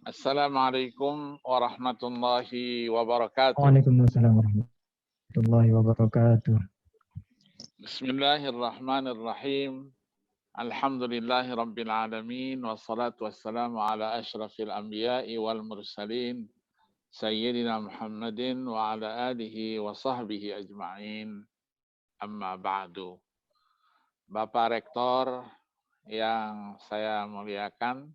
Assalamualaikum warahmatullahi wabarakatuh. Waalaikumsalam warahmatullahi wabarakatuh. Bismillahirrahmanirrahim. Alhamdulillahi rabbil alamin. Wassalatu wassalamu ala ashrafil anbiya'i wal mursalin. Sayyidina Muhammadin wa ala alihi wa sahbihi ajma'in. Amma ba'du. Bapak Rektor yang saya muliakan,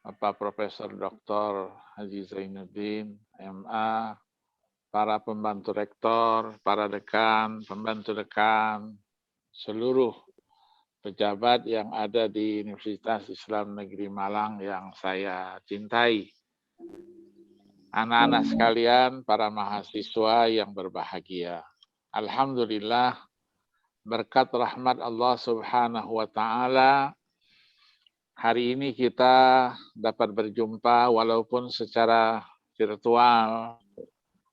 Bapak Profesor Dr. Haji Zainuddin, MA, para pembantu rektor, para dekan, pembantu dekan, seluruh pejabat yang ada di Universitas Islam Negeri Malang yang saya cintai. Anak-anak sekalian, para mahasiswa yang berbahagia. Alhamdulillah, berkat rahmat Allah Subhanahu wa Ta'ala, hari ini kita dapat berjumpa walaupun secara virtual,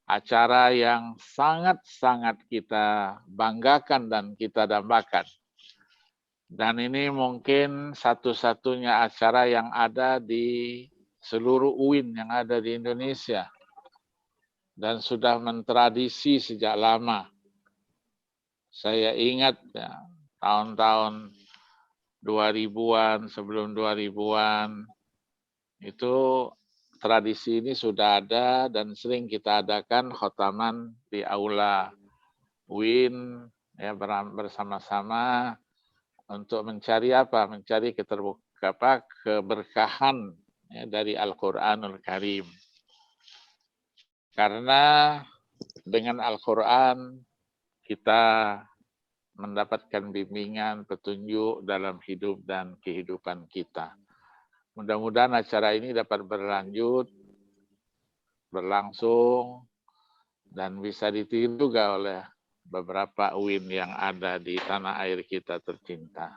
acara yang sangat-sangat kita banggakan dan kita dambakan. Dan ini mungkin satu-satunya acara yang ada di seluruh UIN yang ada di Indonesia. Dan sudah mentradisi sejak lama. Saya ingat ya, tahun-tahun 2000-an, sebelum 2000-an, itu tradisi ini sudah ada dan sering kita adakan khotaman di aula UIN ya, bersama-sama untuk mencari apa? Mencari keberkahan ya, dari Al-Qur'anul Karim. Karena dengan Al-Qur'an kita mendapatkan bimbingan, petunjuk dalam hidup dan kehidupan kita. Mudah-mudahan acara ini dapat berlanjut, berlangsung, dan bisa ditiru juga oleh beberapa UIN yang ada di tanah air kita tercinta.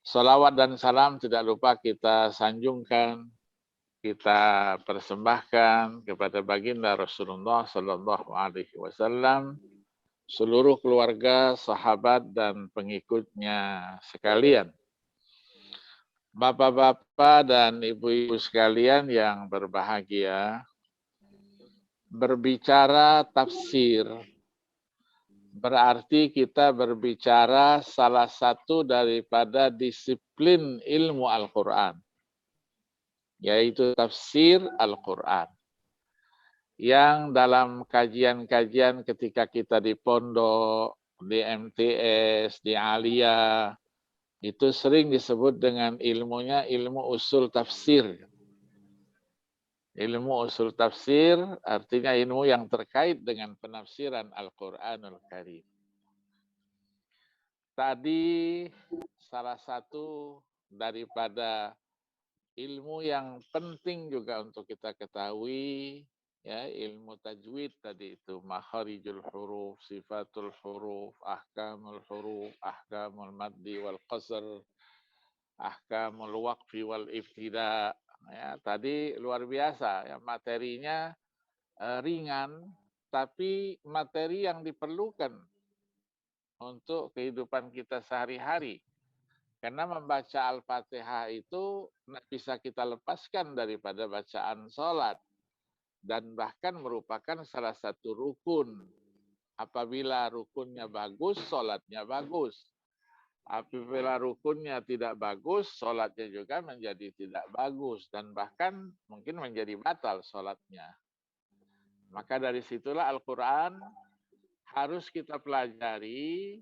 Salawat dan salam tidak lupa kita sanjungkan, kita persembahkan kepada baginda Rasulullah Sallallahu Alaihi Wasallam, seluruh keluarga, sahabat, dan pengikutnya sekalian. Bapak-bapak dan ibu-ibu sekalian yang berbahagia, berbicara tafsir berarti kita berbicara salah satu daripada disiplin ilmu Al-Quran, yaitu tafsir Al-Quran. Yang dalam kajian-kajian ketika kita di pondok, di MTS, di Alia, itu sering disebut dengan ilmunya ilmu usul tafsir. Ilmu usul tafsir artinya ilmu yang terkait dengan penafsiran Al-Quranul Karim. Tadi salah satu daripada ilmu yang penting juga untuk kita ketahui, ya, ilmu tajwid tadi itu, makharijul huruf, sifatul huruf, ahkamul maddi wal qasr, ahkamul waqfi wal ibtida. Ya, tadi luar biasa, ya, materinya ringan, tapi materi yang diperlukan untuk kehidupan kita sehari-hari. Karena membaca Al-Fatihah itu bisa kita lepaskan daripada bacaan sholat. Dan bahkan merupakan salah satu rukun. Apabila rukunnya bagus, sholatnya bagus. Apabila rukunnya tidak bagus, sholatnya juga menjadi tidak bagus. Dan bahkan mungkin menjadi batal sholatnya. Maka dari situlah Al-Quran harus kita pelajari.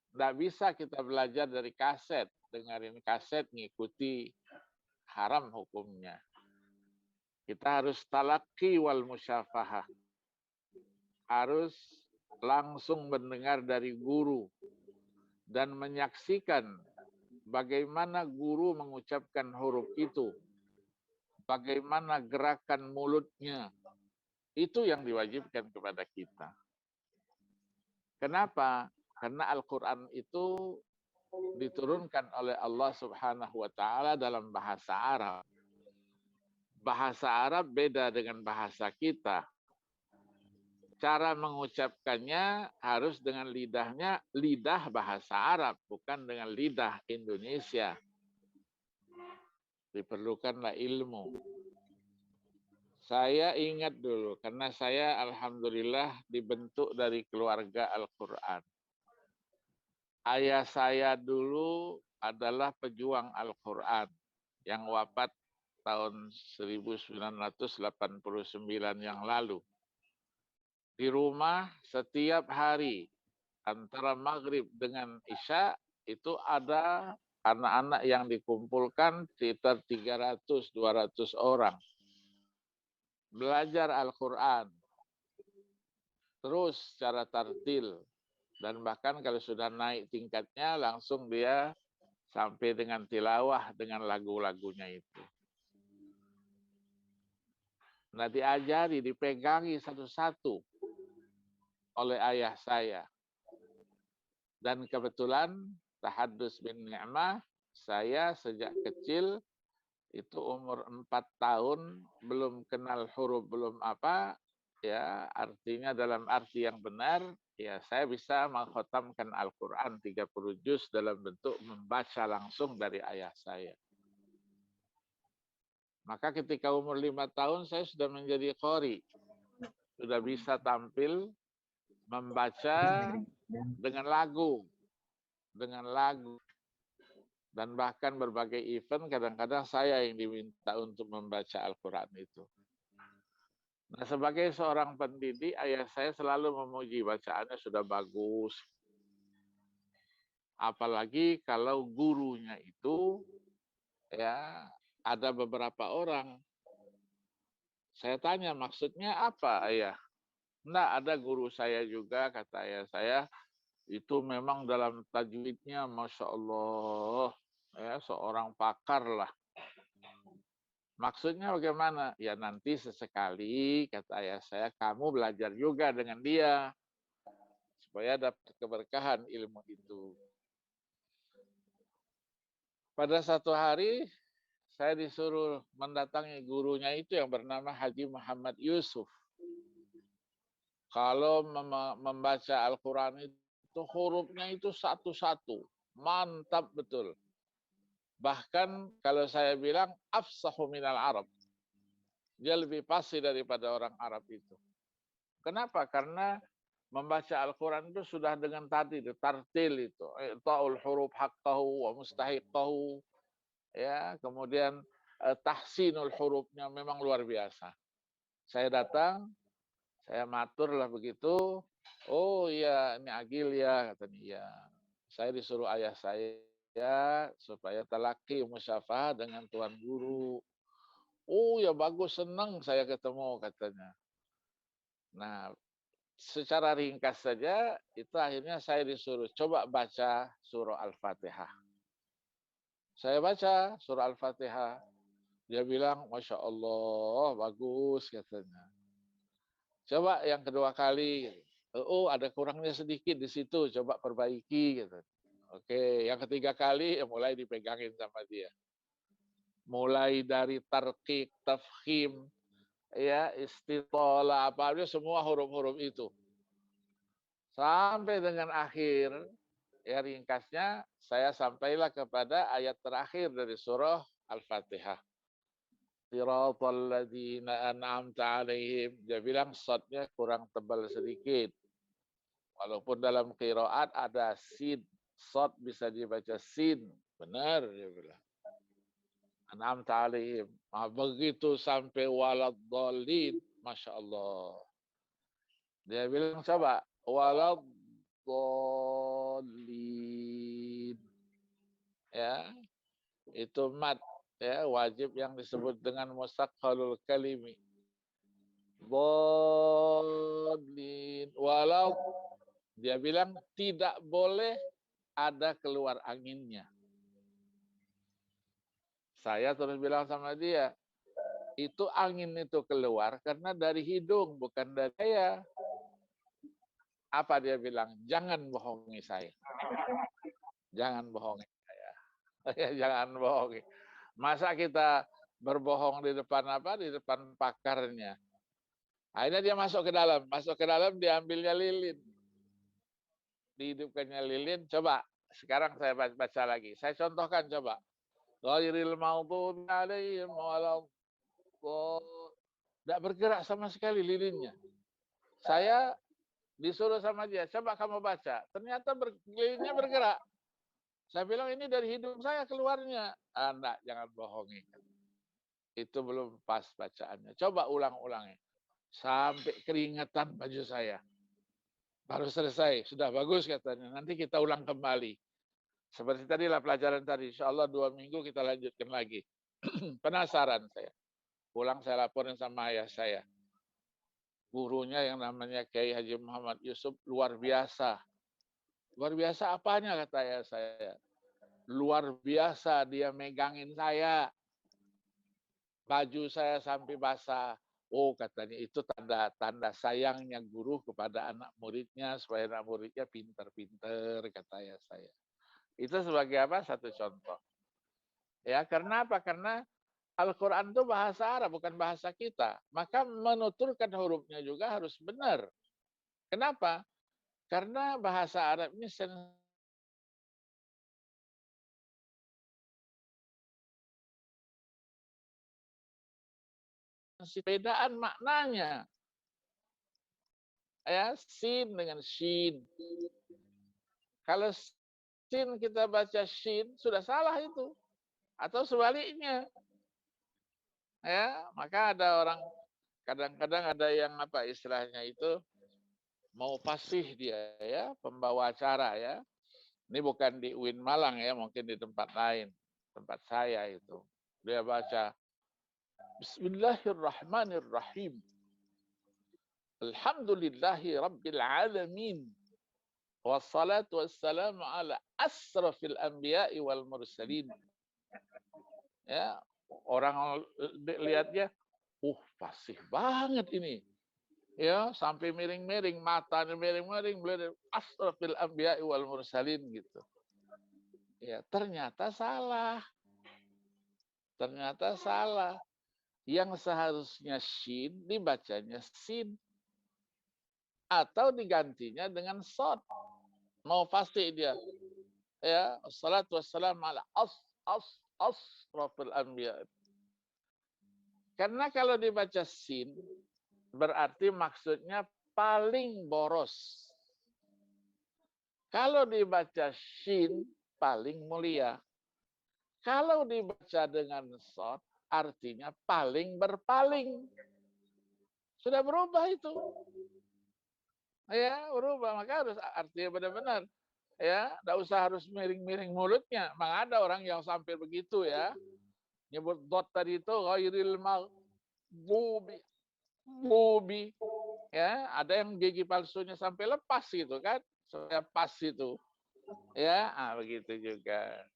Tidak bisa kita belajar dari kaset, dengerin kaset, ngikuti, haram hukumnya. Kita harus talaqi wal musyafahah. Harus langsung mendengar dari guru dan menyaksikan bagaimana guru mengucapkan huruf itu, bagaimana gerakan mulutnya. Itu yang diwajibkan kepada kita. Kenapa? Karena Al-Quran itu diturunkan oleh Allah Subhanahu wa Ta'ala dalam bahasa Arab. Bahasa Arab beda dengan bahasa kita. Cara mengucapkannya harus dengan lidahnya, lidah bahasa Arab, bukan dengan lidah Indonesia. diperlukanlah ilmu. Saya ingat dulu, karena saya alhamdulillah dibentuk dari keluarga Al-Quran. Ayah saya dulu adalah pejuang Al-Quran yang wafat tahun 1989 yang lalu. Di rumah setiap hari antara maghrib dengan isya itu ada anak-anak yang dikumpulkan sekitar 300-200 orang. Belajar Al-Quran. Terus secara tartil. Dan bahkan kalau sudah naik tingkatnya langsung dia sampai dengan tilawah dengan lagu-lagunya itu. Nah diajari, dipegangi satu-satu oleh ayah saya. Dan kebetulan tahadus bin ni'mah, saya sejak kecil itu umur 4 tahun belum kenal huruf, belum apa, ya artinya dalam arti yang benar, ya saya bisa mengkhatamkan Al-Quran 30 juz dalam bentuk membaca langsung dari ayah saya. Maka ketika umur 5 tahun saya sudah menjadi qori. Sudah bisa tampil membaca dengan lagu. Dan bahkan berbagai event kadang-kadang saya yang diminta untuk membaca Al-Quran itu. Nah, sebagai seorang pendidik, ayah saya selalu memuji bacaannya sudah bagus. Apalagi kalau gurunya itu ya ada beberapa orang. Saya tanya maksudnya apa ayah? Enggak, ada guru saya juga, kata ayah saya, itu memang dalam tajwidnya Masya Allah, ya seorang pakar lah. Maksudnya bagaimana? Ya nanti sesekali, kata ayah saya, kamu belajar juga dengan dia. Supaya dapat keberkahan ilmu itu. Pada satu hari, saya disuruh mendatangi gurunya itu yang bernama Haji Muhammad Yusuf. Kalau membaca Al-Quran itu hurufnya itu satu-satu. Mantap betul. Bahkan kalau saya bilang afsahu minal Arab. Dia lebih fasih daripada orang Arab itu. Kenapa? Karena membaca Al-Quran itu sudah dengan tadi, tartil itu. Ta'ul huruf haqqahu wa mustahiqahu. Ya, kemudian tahsinul hurufnya memang luar biasa. Saya datang, saya matur lah begitu. Oh iya, ini Agil ya, katanya iya. Saya disuruh ayah saya supaya talaki musyafah dengan tuan guru. Oh ya bagus, senang saya ketemu, katanya. Nah, secara ringkas saja, itu akhirnya saya disuruh coba baca surah Al-Fatihah. Saya baca surah Al-Fatihah. Dia bilang, Masya Allah, bagus, katanya. Coba yang kedua kali, oh ada kurangnya sedikit di situ, coba perbaiki, gitu. Oke, yang ketiga kali mulai dipegangin sama dia. Mulai dari tarqiq, tafkhim, ya istitola, apa semua huruf-huruf itu. Sampai dengan akhir, ya ringkasnya, saya sampailah kepada ayat terakhir dari surah Al-Fatihah. Siratal ladzina an'amta alaihim. Dia bilang shadnya kurang tebal sedikit. Walaupun dalam qiraat ada sin, shad bisa dibaca sin. Benar dia bilang. An'amta alaihim. Nah, begitu sampai waladdallin, Masya Allah. Dia bilang coba waladdallin. Ya, itu mat. Ya, wajib yang disebut dengan musaqqalul kalimi. Dhalin. Walau dia bilang tidak boleh ada keluar anginnya. Saya terus bilang sama dia, itu angin itu keluar karena dari hidung, bukan dari saya. Apa dia bilang? Jangan bohongi saya. Jangan bohongi saya. Jangan bohongi. Masa kita berbohong di depan apa? Di depan pakarnya. Akhirnya dia masuk ke dalam diambilnya lilin. Dihidupkannya lilin, coba sekarang saya baca lagi. Saya contohkan coba. ghairil maghdubi 'alaihim waladdallin. Tidak bergerak sama sekali lilinnya. Saya disuruh sama dia, coba kamu baca. Ternyata lilinnya bergerak. Saya bilang ini dari hidung saya keluarnya. Enggak, jangan bohongi. Itu belum pas bacaannya. Coba ulang-ulangi. Sampai keringetan baju saya. Baru selesai, sudah bagus katanya. Nanti kita ulang kembali. Seperti tadilah pelajaran tadi. Insya Allah 2 minggu kita lanjutkan lagi. Penasaran saya. Pulang saya laporin sama ayah saya. Gurunya yang namanya Kiai Haji Muhammad Yusuf luar biasa. Luar biasa apanya kata ayah saya. Luar biasa dia megangin saya. Baju saya sampai basah. Oh katanya itu tanda sayangnya guru kepada anak muridnya supaya anak muridnya pinter-pinter kata ayah saya. Itu sebagai apa? Satu contoh. Ya, karena apa? Karena Al-Quran itu bahasa Arab, bukan bahasa kita. Maka menuturkan hurufnya juga harus benar. Kenapa? Karena bahasa Arab ini perbedaan maknanya. Ya, sin dengan shin. Kalau sin kita baca shin, sudah salah itu. Atau sebaliknya. Ya, maka ada orang kadang-kadang ada yang apa istilahnya itu mau fasih dia ya, pembawa acara ya. Ini bukan di UIN Malang ya, mungkin di tempat lain, tempat saya itu. Dia baca Bismillahirrahmanirrahim. Alhamdulillahi Rabbil Alamin. Wassalatu wassalamu ala asrafil anbiya'i wal mursalin. Ya, orang lihatnya, fasih banget ini. Ya, sampai miring-miring, matanya miring-miring, beliau asrafil anbiya'i wal mursalin gitu. Ya, ternyata salah. Ternyata salah. Yang seharusnya shin dibacanya sin. Atau digantinya dengan sod. Mau pasti dia. Ya, assalatu wassalamu ala asrafil anbiya. Karena kalau dibaca sin berarti maksudnya paling boros. Kalau dibaca shin paling mulia. Kalau dibaca dengan sod artinya paling berpaling. Sudah berubah itu. Ya, berubah. Maka harus artinya benar-benar. Ya, tidak usah harus miring-miring mulutnya. Memang ada orang yang sampai begitu ya. Nyebut dot tadi itu ghairil maghdubi. Ya, ada yang gigi palsunya sampai lepas gitu kan. Supaya pas itu. Ya, begitu juga.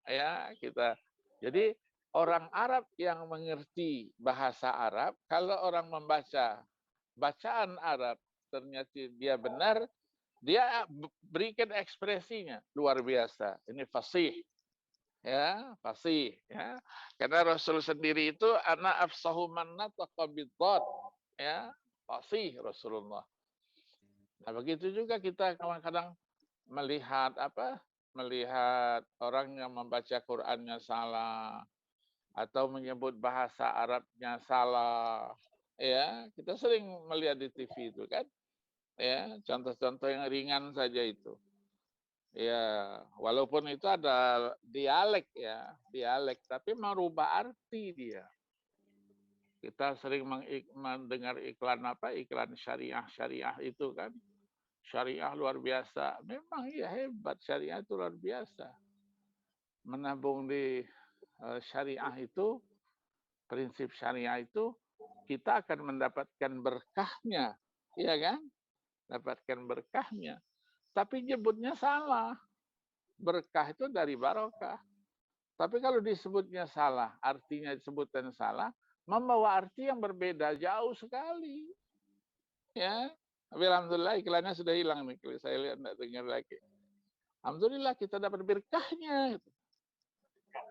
Ya, kita. Jadi orang Arab yang mengerti bahasa Arab, kalau orang membaca bacaan Arab ternyata dia benar, dia berikan ekspresinya luar biasa. Ini fasih. Ya, fasih ya. Karena Rasul sendiri itu anak afsahu man nataqa bid-dhad. Ya, fasih Rasulullah. Nah, begitu juga kita kadang-kadang melihat apa? Melihat orang yang membaca Qur'annya salah atau menyebut bahasa Arabnya salah. Ya, kita sering melihat di TV itu kan. Ya, contoh-contoh yang ringan saja itu. Ya, walaupun itu ada dialek ya, dialek, tapi merubah arti dia. Kita sering mendengar iklan apa? Iklan syariah itu kan. Syariah luar biasa. Memang ya hebat, syariah itu luar biasa. Menabung di syariah itu, prinsip syariah itu, kita akan mendapatkan berkahnya. Iya kan? Dapatkan berkahnya. Tapi nyebutnya salah. Berkah itu dari barokah. Tapi kalau disebutnya salah, artinya disebutkan salah, membawa arti yang berbeda jauh sekali. Ya, tapi alhamdulillah iklannya sudah hilang nih. Kalau saya lihat tidak dengar lagi. Alhamdulillah kita dapat berkahnya.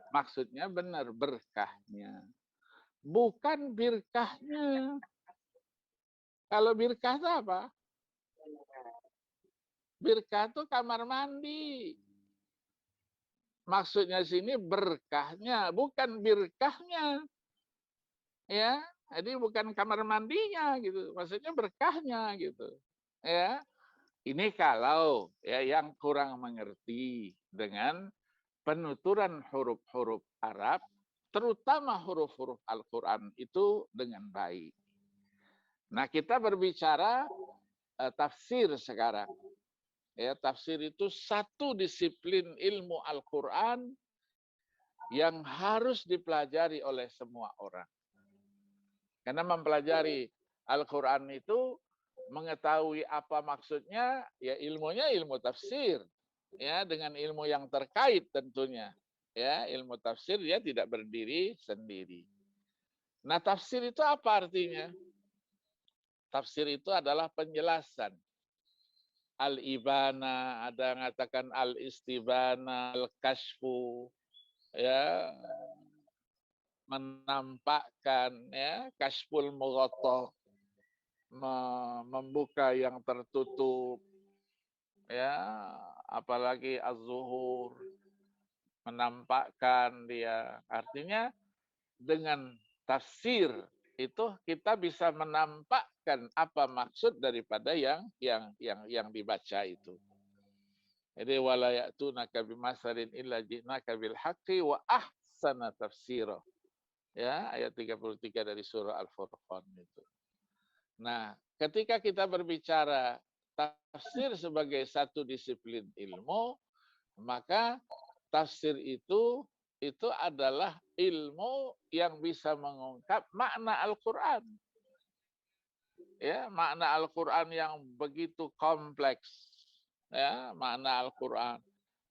Maksudnya benar berkahnya. Bukan birkahnya. Kalau birkah itu apa? Birkah itu kamar mandi. maksudnya sini berkahnya, bukan birkahnya. Ya, jadi bukan kamar mandinya gitu. Maksudnya berkahnya gitu. Ya. Ini kalau ya yang kurang mengerti dengan penuturan huruf-huruf Arab, terutama huruf-huruf Al-Qur'an itu dengan baik. Nah, kita berbicara tafsir sekarang. Ya, tafsir itu satu disiplin ilmu Al-Qur'an yang harus dipelajari oleh semua orang. Karena mempelajari Al-Qur'an itu mengetahui apa maksudnya, ya ilmunya ilmu tafsir. Ya, dengan ilmu yang terkait tentunya. Ya, ilmu tafsir dia tidak berdiri sendiri. Nah, tafsir itu apa artinya? Tafsir itu adalah penjelasan. Al-ibana, ada yang mengatakan al-istibana, al-kashfu, ya, menampakkan, ya, kashful mughatta, membuka yang tertutup, ya, apalagi az-zuhur, menampakkan dia. Artinya dengan tafsir itu kita bisa menampakkan apa maksud daripada yang dibaca itu. Jadi wala ya'tunaka bimasalin illa ji'naka bil haqqi wa ahsana tafsira. Ya, ayat 33 dari surah Al-Furqan itu. Nah, ketika kita berbicara tafsir sebagai satu disiplin ilmu, maka tafsir itu adalah ilmu yang bisa mengungkap makna Al-Qur'an. Ya, makna Al-Qur'an yang begitu kompleks. Ya, makna Al-Qur'an.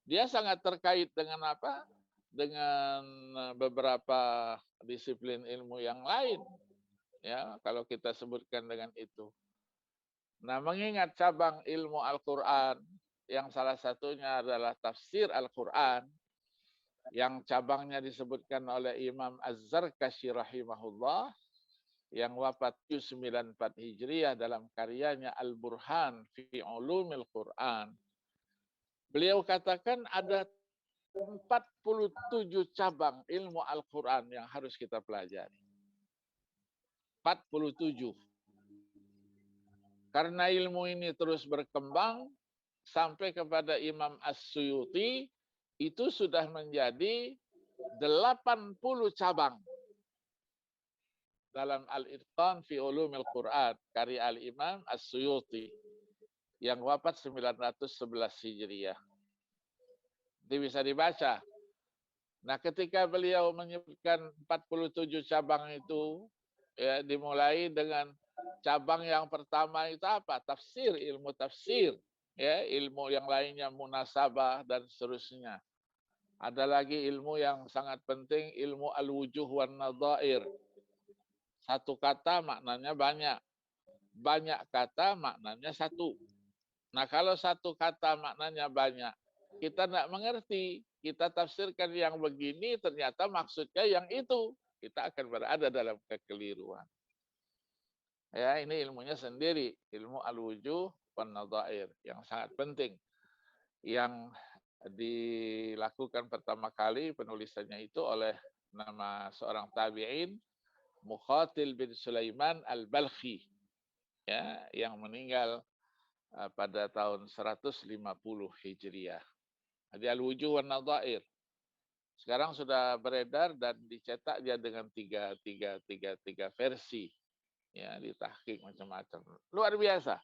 Dia sangat terkait dengan apa? Dengan beberapa disiplin ilmu yang lain. Ya, kalau kita sebutkan dengan itu. Nah, mengingat cabang ilmu Al-Qur'an yang salah satunya adalah tafsir Al-Qur'an, yang cabangnya disebutkan oleh Imam Az-Zarkashi rahimahullah, yang wafat 94 Hijriah dalam karyanya Al-Burhan fi Ulumil Quran. Beliau katakan ada 47 cabang ilmu Al-Quran yang harus kita pelajari. 47. Karena ilmu ini terus berkembang sampai kepada Imam As-Suyuti, itu sudah menjadi 80 cabang dalam Al-Itqan fi Ulumil Quran, karya Al-Imam As-Suyuti yang wafat 911 Hijriah. Itu bisa dibaca. Nah, ketika beliau menyebutkan 47 cabang itu, ya, dimulai dengan cabang yang pertama itu apa? Tafsir, ilmu tafsir. Ya, ilmu yang lainnya munasabah dan seterusnya. Ada lagi ilmu yang sangat penting, ilmu al-wujuh wan nadhair. Satu kata maknanya banyak. Banyak kata maknanya satu. Nah, kalau satu kata maknanya banyak, kita tidak mengerti. Kita tafsirkan yang begini, ternyata maksudnya yang itu. Kita akan berada dalam kekeliruan. Ya, ini ilmunya sendiri. Ilmu al-wujuh wan nadhair yang sangat penting. Yang dilakukan pertama kali penulisannya itu oleh nama seorang tabi'in, Muqatil bin Sulaiman al-Balkhi, ya, yang meninggal pada tahun 150 Hijriah. Jadi al-wujuh wan nadhair. Sekarang sudah beredar dan dicetak dia dengan tiga versi. Ya, ditahqiq macam-macam. Luar biasa.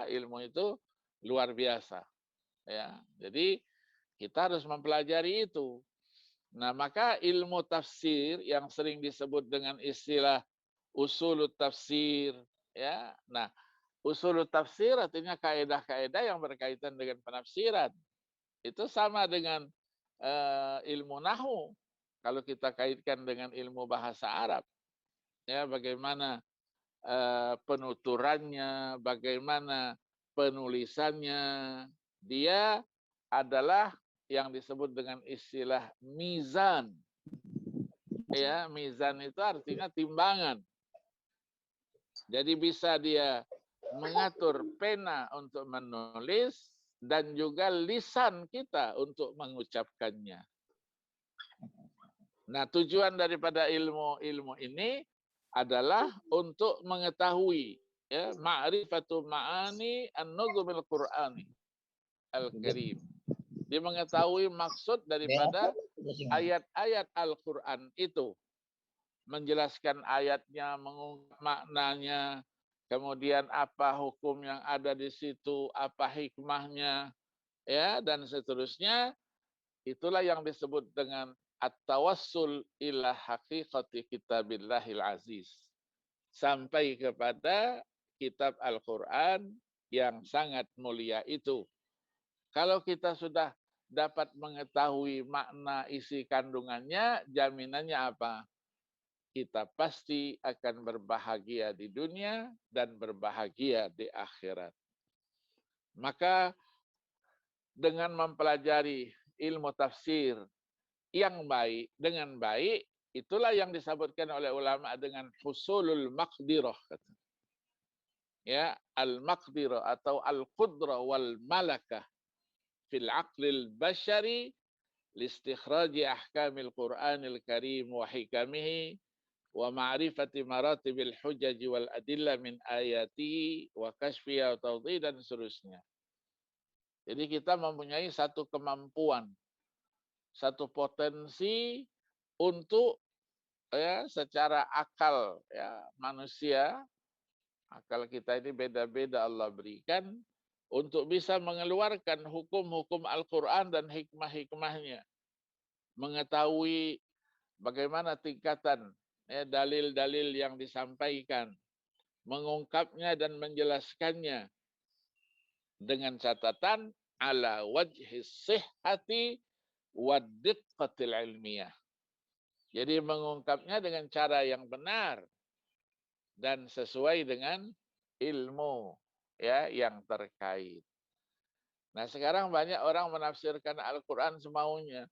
Ilmu itu luar biasa. Ya, jadi kita harus mempelajari itu. Nah, maka ilmu tafsir yang sering disebut dengan istilah usulut tafsir, ya. Nah, usulut tafsir artinya kaidah-kaidah yang berkaitan dengan penafsiran. Itu sama dengan ilmu nahwu. Kalau kita kaitkan dengan ilmu bahasa Arab, ya, bagaimana penuturannya, bagaimana penulisannya, dia adalah yang disebut dengan istilah mizan. Ya, mizan itu artinya timbangan. Jadi bisa dia mengatur pena untuk menulis dan juga lisan kita untuk mengucapkannya. Nah, tujuan daripada ilmu ini adalah untuk mengetahui ya ma'rifatu ma'ani an-nuzumil Qur'ani al-Karim. Dia mengetahui maksud daripada ayat-ayat Al-Quran itu. Menjelaskan ayatnya, mengungkap maknanya, kemudian apa hukum yang ada di situ, apa hikmahnya, ya dan seterusnya. Itulah yang disebut dengan at-tawassul ila haqiqati kitabillahil aziz. Sampai kepada kitab Al-Quran yang sangat mulia itu. Kalau kita sudah dapat mengetahui makna isi kandungannya, jaminannya apa? Kita pasti akan berbahagia di dunia dan berbahagia di akhirat. Maka dengan mempelajari ilmu tafsir yang baik, dengan baik, itulah yang disebutkan oleh ulama dengan husulul maqdirah. Ya, al-maqdirah atau al-qudrah wal malakah fil aqlil bashari listikhraji ahkamil Qur'anil Karim wa hikamihi wa ma'rifati maratibil hujaj wal adillah min ayati wa kashfiya wa tawdih dan seterusnya. Jadi kita mempunyai satu kemampuan, satu potensi untuk ya secara akal ya manusia, akal kita ini beda-beda Allah berikan untuk bisa mengeluarkan hukum-hukum Al-Quran dan hikmah-hikmahnya. Mengetahui bagaimana tingkatan ya, dalil-dalil yang disampaikan, mengungkapnya dan menjelaskannya dengan catatan ala wajhi sihhati wa diqqatil ilmiyah. Jadi mengungkapnya dengan cara yang benar dan sesuai dengan ilmu ya yang terkait. Nah, sekarang banyak orang menafsirkan Al-Qur'an semaunya.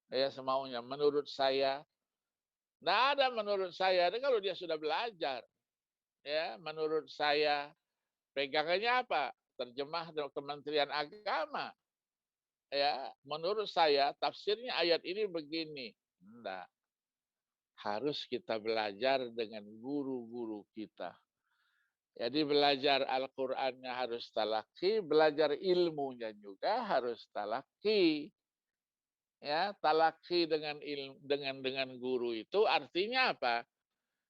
Ya, semaunya menurut saya. Nah, ada menurut saya, kalau dia sudah belajar. Ya, menurut saya pegangannya apa? Terjemah dari Kementerian Agama. Ya, menurut saya tafsirnya ayat ini begini. Enggak. Harus kita belajar dengan guru-guru kita. Jadi belajar Al-Qur'annya harus talaki, belajar ilmunya juga harus talaki. Ya, talaki dengan guru itu artinya apa?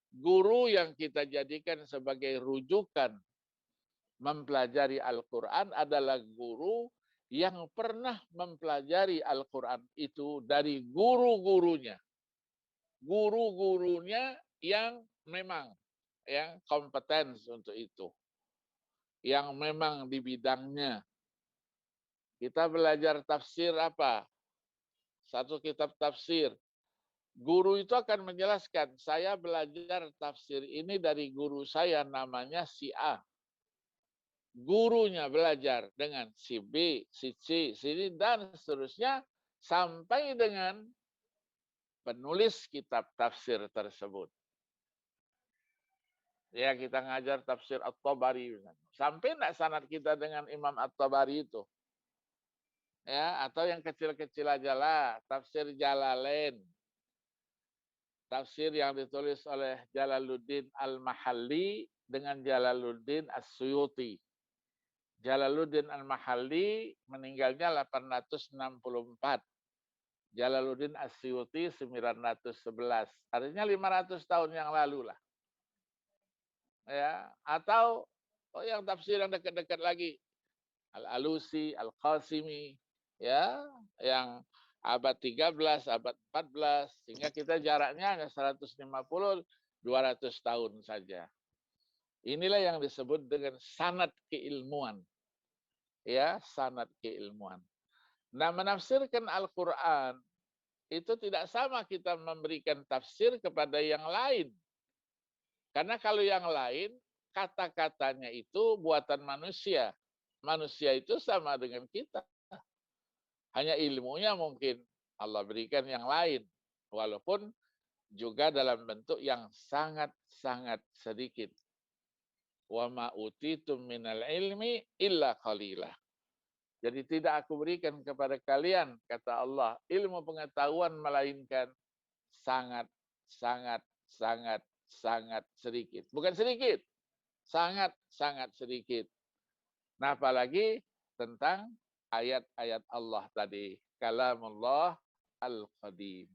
Guru yang kita jadikan sebagai rujukan mempelajari Al-Quran adalah guru yang pernah mempelajari Al-Quran itu dari guru-gurunya. Guru-gurunya yang memang yang kompeten untuk itu. Yang memang di bidangnya. Kita belajar tafsir apa? Satu kitab tafsir. Guru itu akan menjelaskan, saya belajar tafsir ini dari guru saya namanya si A. Gurunya belajar dengan si B, si C, si D, dan seterusnya sampai dengan penulis kitab tafsir tersebut. Ya, kita ngajar tafsir At-Tabari. Sampai enggak sanad kita dengan Imam At-Tabari itu? Ya, atau yang kecil-kecil aja lah, tafsir Jalalain. Tafsir yang ditulis oleh Jalaluddin Al-Mahalli dengan Jalaluddin As-Suyuti. Jalaluddin Al-Mahalli meninggalnya 864. Jalaluddin As-Suyuti 911. Artinya 500 tahun yang lalu lah. Ya, atau yang tafsir yang dekat-dekat lagi. Al-Alusi, Al-Qasimi, ya, yang abad 13, abad 14, sehingga kita jaraknya hanya 150, 200 tahun saja. Inilah yang disebut dengan sanad keilmuan. Ya, sanad keilmuan. Nah, menafsirkan Al-Quran itu tidak sama kita memberikan tafsir kepada yang lain. Karena kalau yang lain, kata-katanya itu buatan manusia. Manusia itu sama dengan kita. Hanya ilmunya mungkin Allah berikan yang lain. Walaupun juga dalam bentuk yang sangat-sangat sedikit. Wa ma utitum minal ilmi illa qalilah. Jadi tidak aku berikan kepada kalian, kata Allah, ilmu pengetahuan melainkan sangat, sangat, sangat, sangat sedikit. Bukan sedikit, sangat, sangat sedikit. Nah, apalagi tentang ayat-ayat Allah tadi. Kalamullah al-qadim.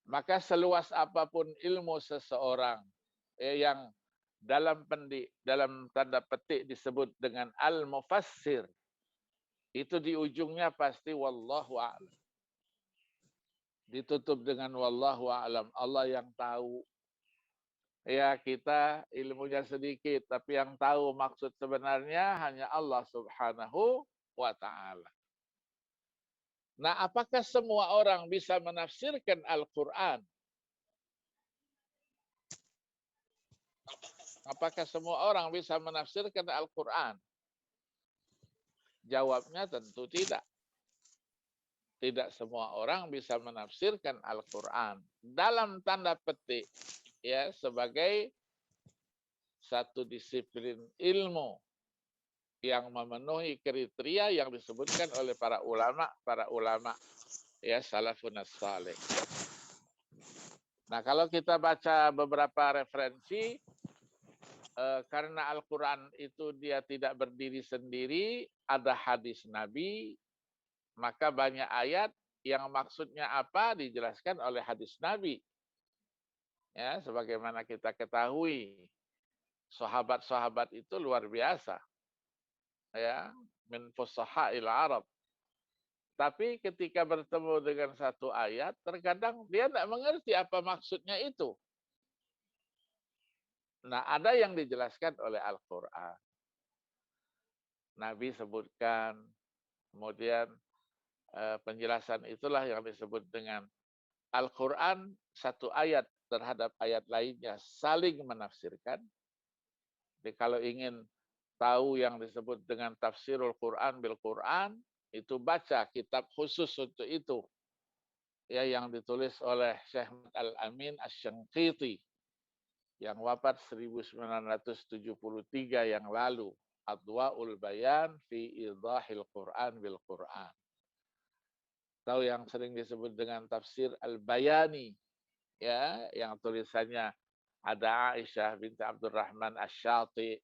Maka seluas apapun ilmu seseorang yang dalam tanda petik disebut dengan al-mufassir, itu di ujungnya pasti wallahu a'lam. Ditutup dengan wallahu a'lam. Allah yang tahu. Ya, kita ilmunya sedikit, tapi yang tahu maksud sebenarnya hanya Allah Subhanahu wa ta'ala. Nah, apakah semua orang bisa menafsirkan Al-Quran? Apakah semua orang bisa menafsirkan Al-Quran? Jawabnya tentu tidak. Tidak semua orang bisa menafsirkan Al-Quran. Dalam tanda petik, ya, sebagai satu disiplin ilmu yang memenuhi kriteria yang disebutkan oleh para ulama ya salafun salih. Nah, kalau kita baca beberapa referensi, karena Al-Quran itu dia tidak berdiri sendiri, ada hadis Nabi, maka banyak ayat yang maksudnya apa dijelaskan oleh hadis Nabi. Ya, sebagaimana kita ketahui, sahabat-sahabat itu luar biasa. Ya, min fusahail Arab. Tapi ketika bertemu dengan satu ayat, terkadang dia tidak mengerti apa maksudnya itu. Nah, ada yang dijelaskan oleh Al-Quran. Nabi sebutkan, kemudian penjelasan itulah yang disebut dengan Al-Quran, satu ayat terhadap ayat lainnya saling menafsirkan. Jadi kalau ingin tahu yang disebut dengan tafsirul Quran bil Quran, itu baca kitab khusus untuk itu. Ya, yang ditulis oleh Syekh Al-Amin Asy-Syanqiti yang wafat 1973 yang lalu. Adwaul Bayan fi Idahil Quran bil Quran. Tahu yang sering disebut dengan tafsir Al-Bayani, ya, yang tulisannya ada Aisyah binti Abdurrahman Asy-Syati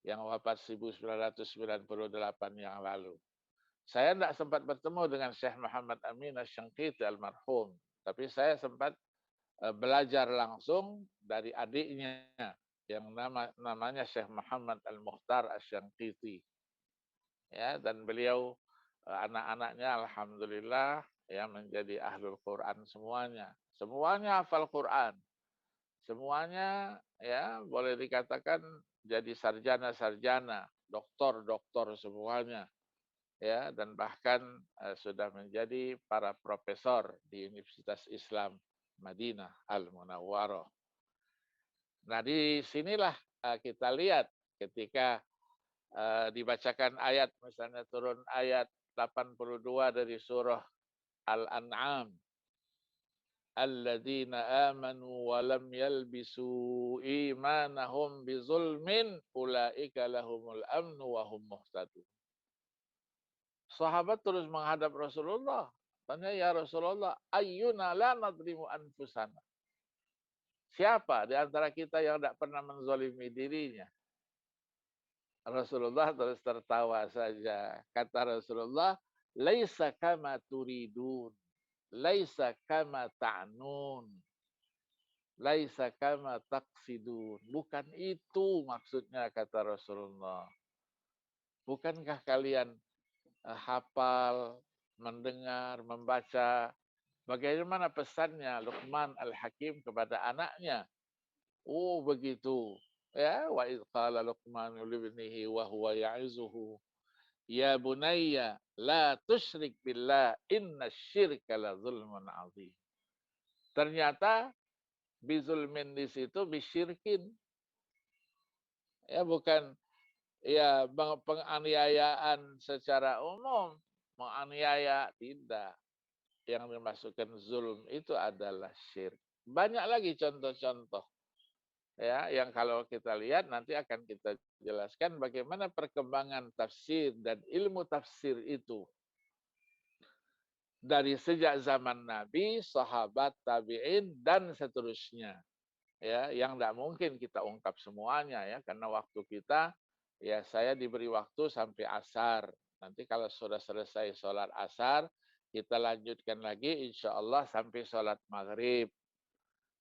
yang wafat 1998 yang lalu. Saya tidak sempat bertemu dengan Syekh Muhammad Amin Asy-Syanqiti almarhum, tapi saya sempat belajar langsung dari adiknya yang namanya Syekh Muhammad Al-Mukhtar Asy-Syanqiti. Ya, dan beliau anak-anaknya alhamdulillah ya menjadi ahlul Quran semuanya. Semuanya hafal Quran. Semuanya ya boleh dikatakan jadi sarjana-sarjana, doktor-doktor semuanya. Ya, dan bahkan sudah menjadi para profesor di Universitas Islam Madinah Al-Munawwarah. Nah, di sinilah kita lihat ketika dibacakan ayat, misalnya turun ayat 82 dari surah Al-An'am. Alladzina amanu wa lam yalbisu imanahum bizulmin ulaika lahumul amnu wa hum muhtadun. Sahabat terus menghadap Rasulullah. Tanya, ya Rasulullah, ayyuna la nadrimu anfusana. Siapa di antara kita yang tidak pernah menzalimi dirinya? Rasulullah terus tertawa saja. Kata Rasulullah, laisa kama turidun, laisa kama ta'nun, laisa kama taqsidun. Bukan itu maksudnya, kata Rasulullah. Bukankah kalian hafal, mendengar, membaca bagaimana pesannya Luqman Al-Hakim kepada anaknya? Oh, begitu. Ya, wa idz qala Luqman li ibnihi wa huwa ya'izuhu, ya bunayya la tusyrik billah innasyirka la zulmun azim. Ternyata bizulmin di situ bisyirkin. Ya, bukan ya penganiayaan secara umum, menganiaya, tidak. Yang dimasukkan zulm itu adalah syirik. Banyak lagi contoh-contoh. Ya, yang kalau kita lihat nanti akan kita jelaskan bagaimana perkembangan tafsir dan ilmu tafsir itu dari sejak zaman Nabi, sahabat, tabi'in dan seterusnya. Ya, yang tidak mungkin kita ungkap semuanya ya, karena waktu kita ya saya diberi waktu sampai asar. Nanti kalau sudah selesai sholat asar, kita lanjutkan lagi insya Allah sampai sholat maghrib.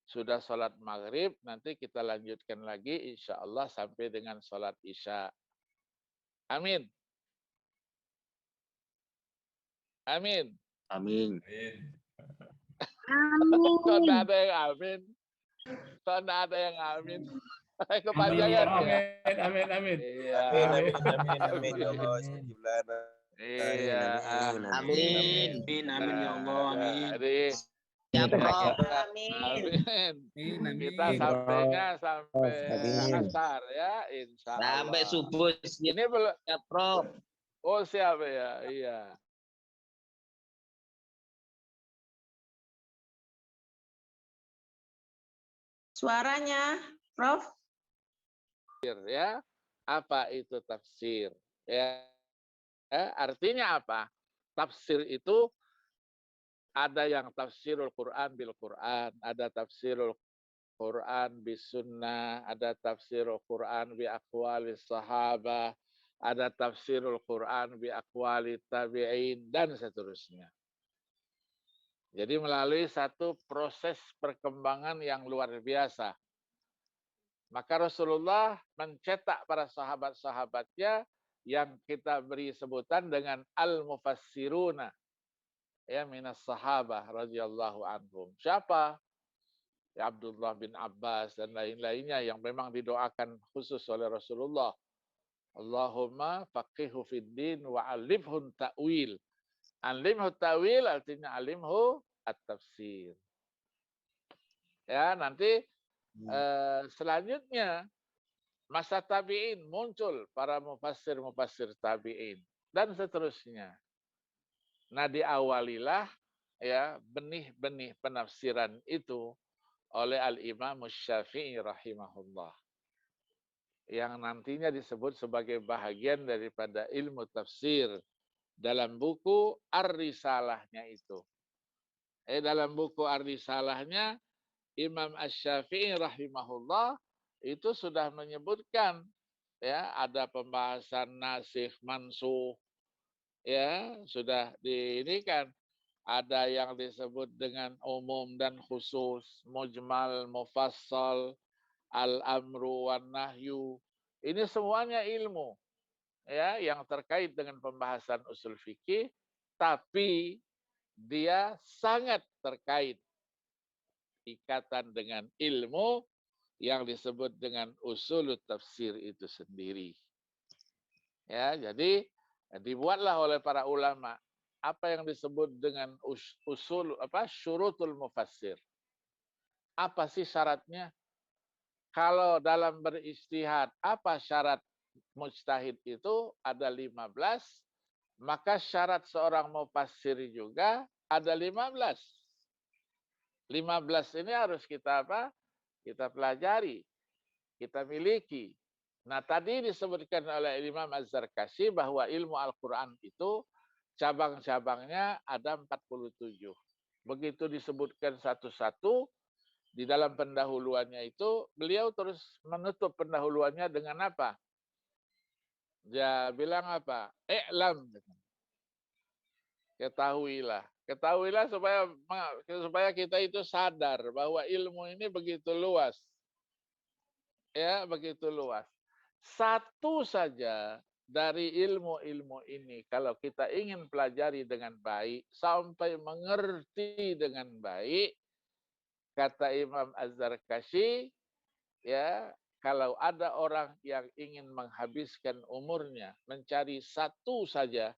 Sudah sholat maghrib, nanti kita lanjutkan lagi insya Allah sampai dengan sholat isya. Amin. Amin. Amin. Kok Amin. tidak ada yang amin? Kok tidak ada yang amin? Amin Kepanjangan ya ya? amin amin. Iya. Amin ya Allah, istajib lana. Iya. Amin. Amin ya Allah, amin. Jadi Ya, kita Prof. kita Amin. amin. Kita sampainya sampai Amin. asar ya, insya Allah. Sampai subuh siap Ini belum. ya, Prof. Oh siap ya, iya. Suaranya, Prof. Ya, apa itu tafsir? Ya, artinya apa? Tafsir itu ada yang tafsirul Quran bil Quran, ada tafsirul Quran bis sunnah, ada tafsirul Quran bi aqwali sahabah, ada tafsirul Quran bi aqwali tabi'in dan seterusnya. Jadi melalui satu proses perkembangan yang luar biasa. Maka Rasulullah mencetak para sahabat-sahabatnya yang kita beri sebutan dengan al-mufassiruna. Ya, minas sahabah radhiyallahu anhum. Siapa? Ya, Abdullah bin Abbas dan lain-lainnya yang memang didoakan khusus oleh Rasulullah. Allahumma faqihu fid din wa alimhu ta'wil. Alimhu ta'wil artinya alimhu at-tafsir. Ya, nanti selanjutnya masa tabi'in muncul para mufassir tabi'in dan seterusnya. Nah, diawalilah ya benih-benih penafsiran itu oleh Al-Imam Syafi'i rahimahullah. Yang nantinya disebut sebagai bahagian daripada ilmu tafsir dalam buku Ar-Risalahnya itu. Dalam buku Ar-Risalahnya Imam Asy-Syafi'i rahimahullah itu sudah menyebutkan ya ada pembahasan nasikh mansukh ya sudah ini kan ada yang disebut dengan umum dan khusus, mujmal, mufassal, al-amru wan nahyu. Ini semuanya ilmu ya yang terkait dengan pembahasan usul fikih, tapi dia sangat terkait ikatan dengan ilmu yang disebut dengan usul tafsir itu sendiri. Ya, jadi dibuatlah oleh para ulama apa yang disebut dengan usul syurutul mufassir. Apa sih syaratnya? Kalau dalam beristihad, apa syarat mujtahid itu? Ada 15, maka syarat seorang mufassir juga ada 15. 15 ini harus kita apa? Kita pelajari, kita miliki. Nah, tadi disebutkan oleh Imam Az-Zarkashi bahwa ilmu Al-Quran itu cabang-cabangnya ada 47. Begitu disebutkan satu-satu, di dalam pendahuluannya itu, beliau terus menutup pendahuluannya dengan apa? Dia bilang apa? I'lam. Ketahuilah. Ketahuilah supaya kita itu sadar bahwa ilmu ini begitu luas. Ya, begitu luas. Satu saja dari ilmu-ilmu ini, kalau kita ingin pelajari dengan baik, sampai mengerti dengan baik, kata Imam Az-Zarkashi, ya, kalau ada orang yang ingin menghabiskan umurnya, mencari satu saja,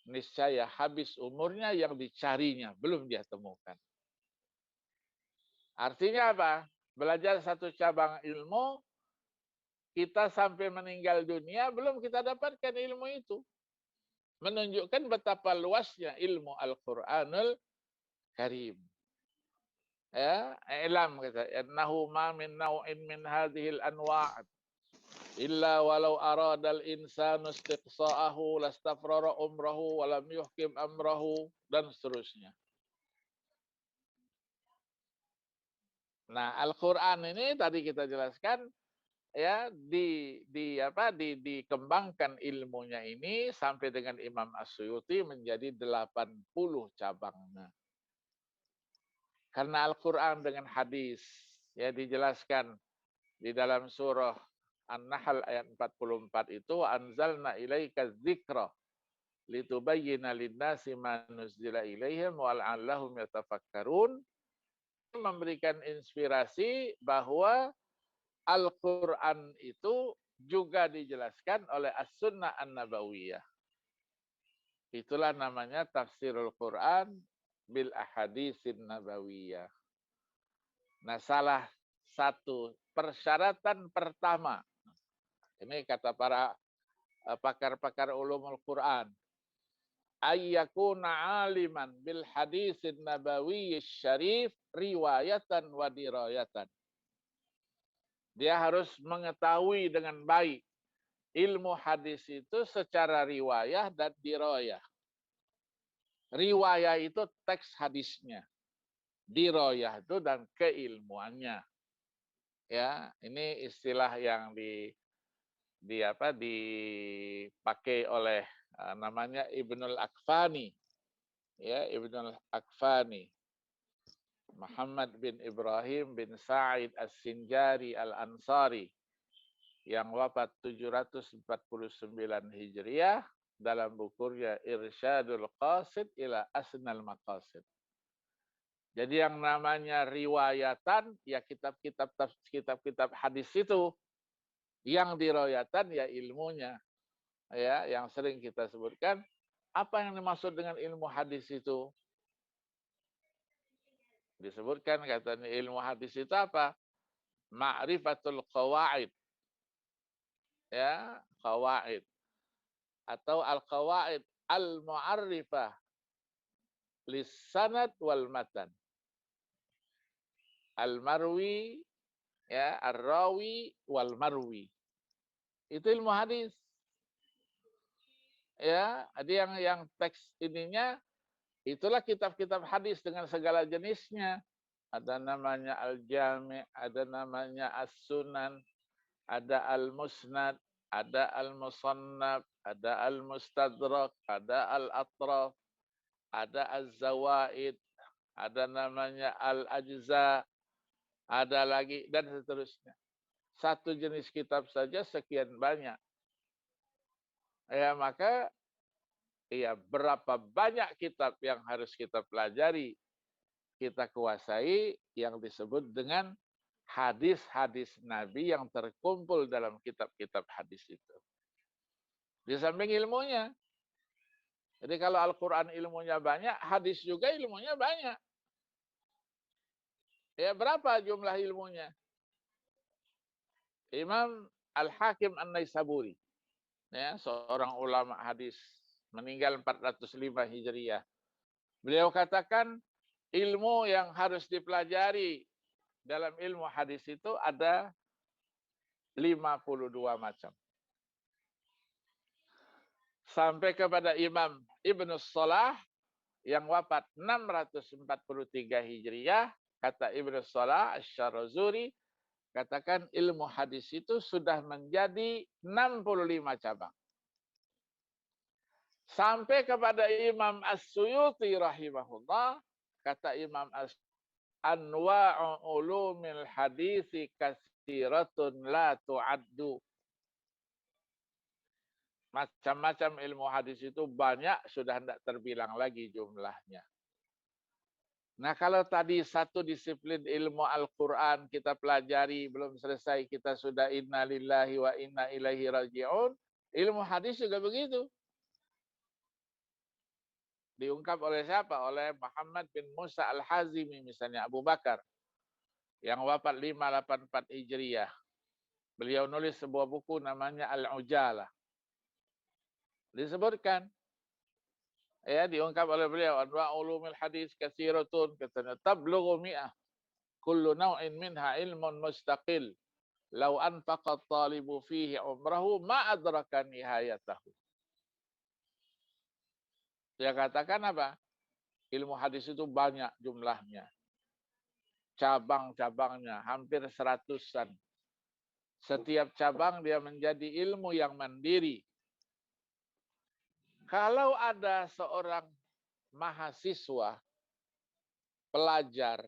niscaya habis umurnya yang dicarinya, belum dia temukan. Artinya apa? Belajar satu cabang ilmu, kita sampai meninggal dunia belum kita dapatkan ilmu itu. Menunjukkan betapa luasnya ilmu Al-Quranul Karim. Ya, ilam kata, innahu ma min naw'in min hadhil anwa' illa walau aradal insanu istiqsa'ahu lastafrara umrahu walam yuhkim amrahu dan seterusnya. Nah, Al-Qur'an ini tadi kita jelaskan ya dikembangkan ilmunya ini sampai dengan Imam As-Suyuti menjadi 80 cabangnya. Karena Al-Qur'an dengan hadis ya dijelaskan di dalam surah An-Nahl ayat 44 itu anzalna ilaika dzikra litubayyana lin-nasi ma nuzila ilaihim wa la'allahum yatafakkarun, memberikan inspirasi bahwa Al-Qur'an itu juga dijelaskan oleh As-Sunnah An-Nabawiyah. Itulah namanya tafsirul Qur'an bil ahaditsin nabawiyah. Nah, salah satu persyaratan pertama, ini kata para pakar-pakar ulumul Quran, ayyakuna aliman bil hadisin nabawi syarif riwayatan wa dirayatan. Dia harus mengetahui dengan baik ilmu hadis itu secara riwayah dan dirayah. Riwayah itu teks hadisnya. Dirayah itu dan keilmuannya. Ya, ini istilah yang dipakai oleh namanya Ibnul Akfani. Ya, Ibnul Akfani. Muhammad bin Ibrahim bin Sa'id As-Sinjari Al-Ansari yang wafat 749 Hijriah dalam bukunya Irsyadul Qasid ila Asnal Maqasid. Jadi yang namanya riwayatan ya kitab-kitab hadis itu, yang diriwayatan ya ilmunya. Ya, yang sering kita sebutkan, apa yang dimaksud dengan ilmu hadis itu? Disebutkan katanya ilmu hadis itu apa? Ma'rifatul qawaid. Ya, qawaid atau al-qawaid al-mu'arrifah lis-sanad wal matan. Al-marwi ya, ar-rawi wal marwi. Itu ilmu hadis. Ya, ada yang teks ininya itulah kitab-kitab hadis dengan segala jenisnya. Ada namanya Al-Jami', ada namanya As-Sunan, ada Al-Musnad, ada Al-Musannaf, ada Al-Mustadrak, ada Al-Atraf, ada Az-Zawaid, ada namanya Al-Ajza, ada lagi dan seterusnya. Satu jenis kitab saja sekian banyak. Ya, maka ya berapa banyak kitab yang harus kita pelajari, kita kuasai yang disebut dengan hadis-hadis Nabi yang terkumpul dalam kitab-kitab hadis itu. Di samping ilmunya. Jadi kalau Al-Quran ilmunya banyak, hadis juga ilmunya banyak. Ya, berapa jumlah ilmunya? Imam Al-Hakim An-Naisaburi, ya, seorang ulama hadis, meninggal 405 Hijriah. Beliau katakan ilmu yang harus dipelajari dalam ilmu hadis itu ada 52 macam. Sampai kepada Imam Ibnu Shalah yang wafat 643 Hijriah, kata Ibnu Shalah Asy-Syarozuri, katakan ilmu hadis itu sudah menjadi 65 cabang. Sampai kepada Imam As-Suyuti rahimahullah, kata Imam Anwa'u ulumil hadisi katsiratun la tu'addu. Macam-macam ilmu hadis itu banyak, sudah tidak terbilang lagi jumlahnya. Nah, kalau tadi satu disiplin ilmu Al-Quran kita pelajari, belum selesai kita sudah inna lillahi wa inna ilaihi raji'un, ilmu hadis juga begitu. Diungkap oleh siapa? Oleh Muhammad bin Musa Al-Hazimi misalnya, Abu Bakar, yang wafat 584 Hijriah. Beliau nulis sebuah buku namanya Al-Ujalah. Disebutkan, ya, diungkap oleh beliau, anwa ulumil hadis katsiratun, katanya tablughu mi'ah. kullu naw'in minha ilmun mustaqil. Lau anfaqa talibu fihi umrahu ma adraka nihayatahu. Dia katakan apa? Ilmu hadis itu banyak jumlahnya. Cabang-cabangnya hampir 100-an. Setiap cabang dia menjadi ilmu yang mandiri. Kalau ada seorang mahasiswa, pelajar,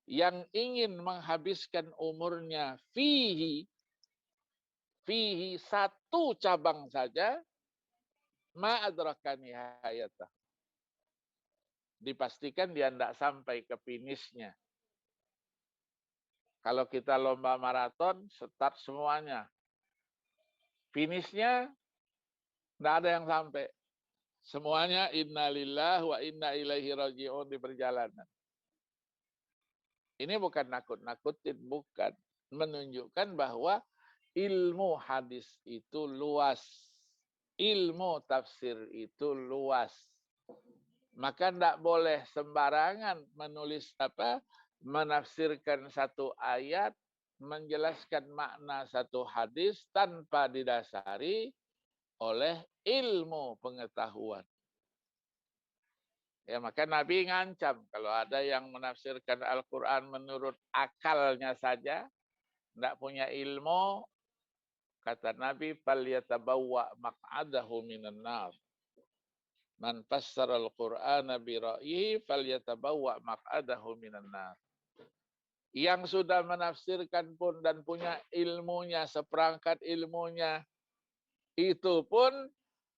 yang ingin menghabiskan umurnya fihi satu cabang saja, ma adraka nihayatah. Dipastikan dia tidak sampai ke finishnya. Kalau kita lomba maraton, start semuanya. Finishnya tidak ada yang sampai. Semuanya innalillah wa inna ilaihi raji'un di perjalanan. Ini bukan nakut-nakutin, bukan. Menunjukkan bahwa ilmu hadis itu luas. Ilmu tafsir itu luas. Maka tidak boleh sembarangan menulis menafsirkan satu ayat, menjelaskan makna satu hadis tanpa didasari oleh ilmu pengetahuan. Ya, maka Nabi ngancam kalau ada yang menafsirkan Al-Quran menurut akalnya saja, tidak punya ilmu, kata Nabi, "Falyatabawwa maq'adahu minan nar." Man fassara al-Qur'ana bi ra'yihi falyatabawwa maq'adahu minan nar. Yang sudah menafsirkan pun dan punya ilmunya, seperangkat ilmunya, itu pun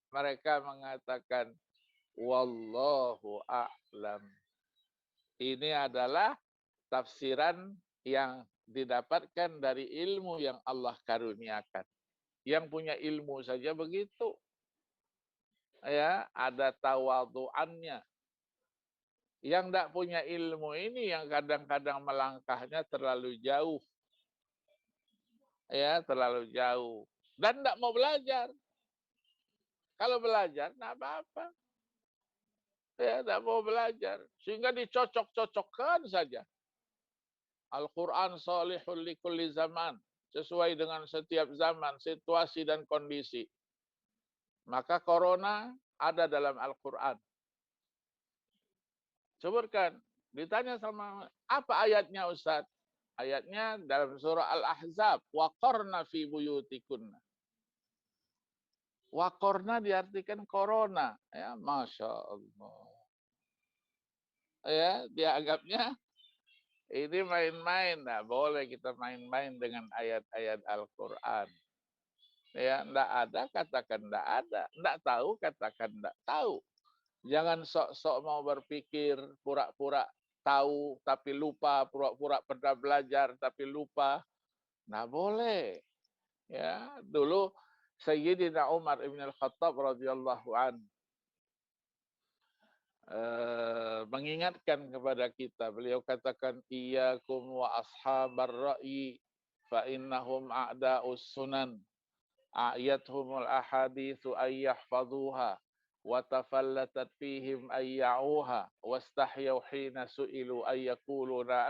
mereka mengatakan wallahu a'lam. Ini adalah tafsiran yang didapatkan dari ilmu yang Allah karuniakan. Yang punya ilmu saja begitu. Ya, ada tawadhu'annya. Yang tidak punya ilmu ini yang kadang-kadang melangkahnya terlalu jauh. Ya, terlalu jauh. Dan tidak mau belajar. Kalau belajar, tidak apa-apa. Ya, tidak mau belajar. Sehingga dicocok-cocokkan saja. Al-Quran salihul likulli zaman. Sesuai dengan setiap zaman, situasi dan kondisi. Maka corona ada dalam Al-Quran. Sebutkan. Ditanya sama, apa ayatnya Ustaz? Ayatnya dalam surah Al-Ahzab. Waqarna fi buyutikunna. Waqarna diartikan corona. Ya, Masya Allah. Ya, dia anggapnya ini main-main. Nah, boleh kita main-main dengan ayat-ayat Al-Quran. Ya, enggak ada, katakan enggak ada. Enggak tahu, katakan enggak tahu. Jangan sok-sok mau berpikir, pura-pura tahu tapi lupa, pura-pura pernah belajar tapi lupa. Nah, boleh. Ya, dulu Sayyidina Umar ibn al-Khattab radhiyallahu an mengingatkan kepada kita. Beliau katakan, iyyakum wa ashabar ra'yi fa innahum a'da'us sunan. A'yathumul ahaditsu ayyahfazuha wa tafallatat fihim ayya'uha wastahyaw hina su'ilu ayyaqulu la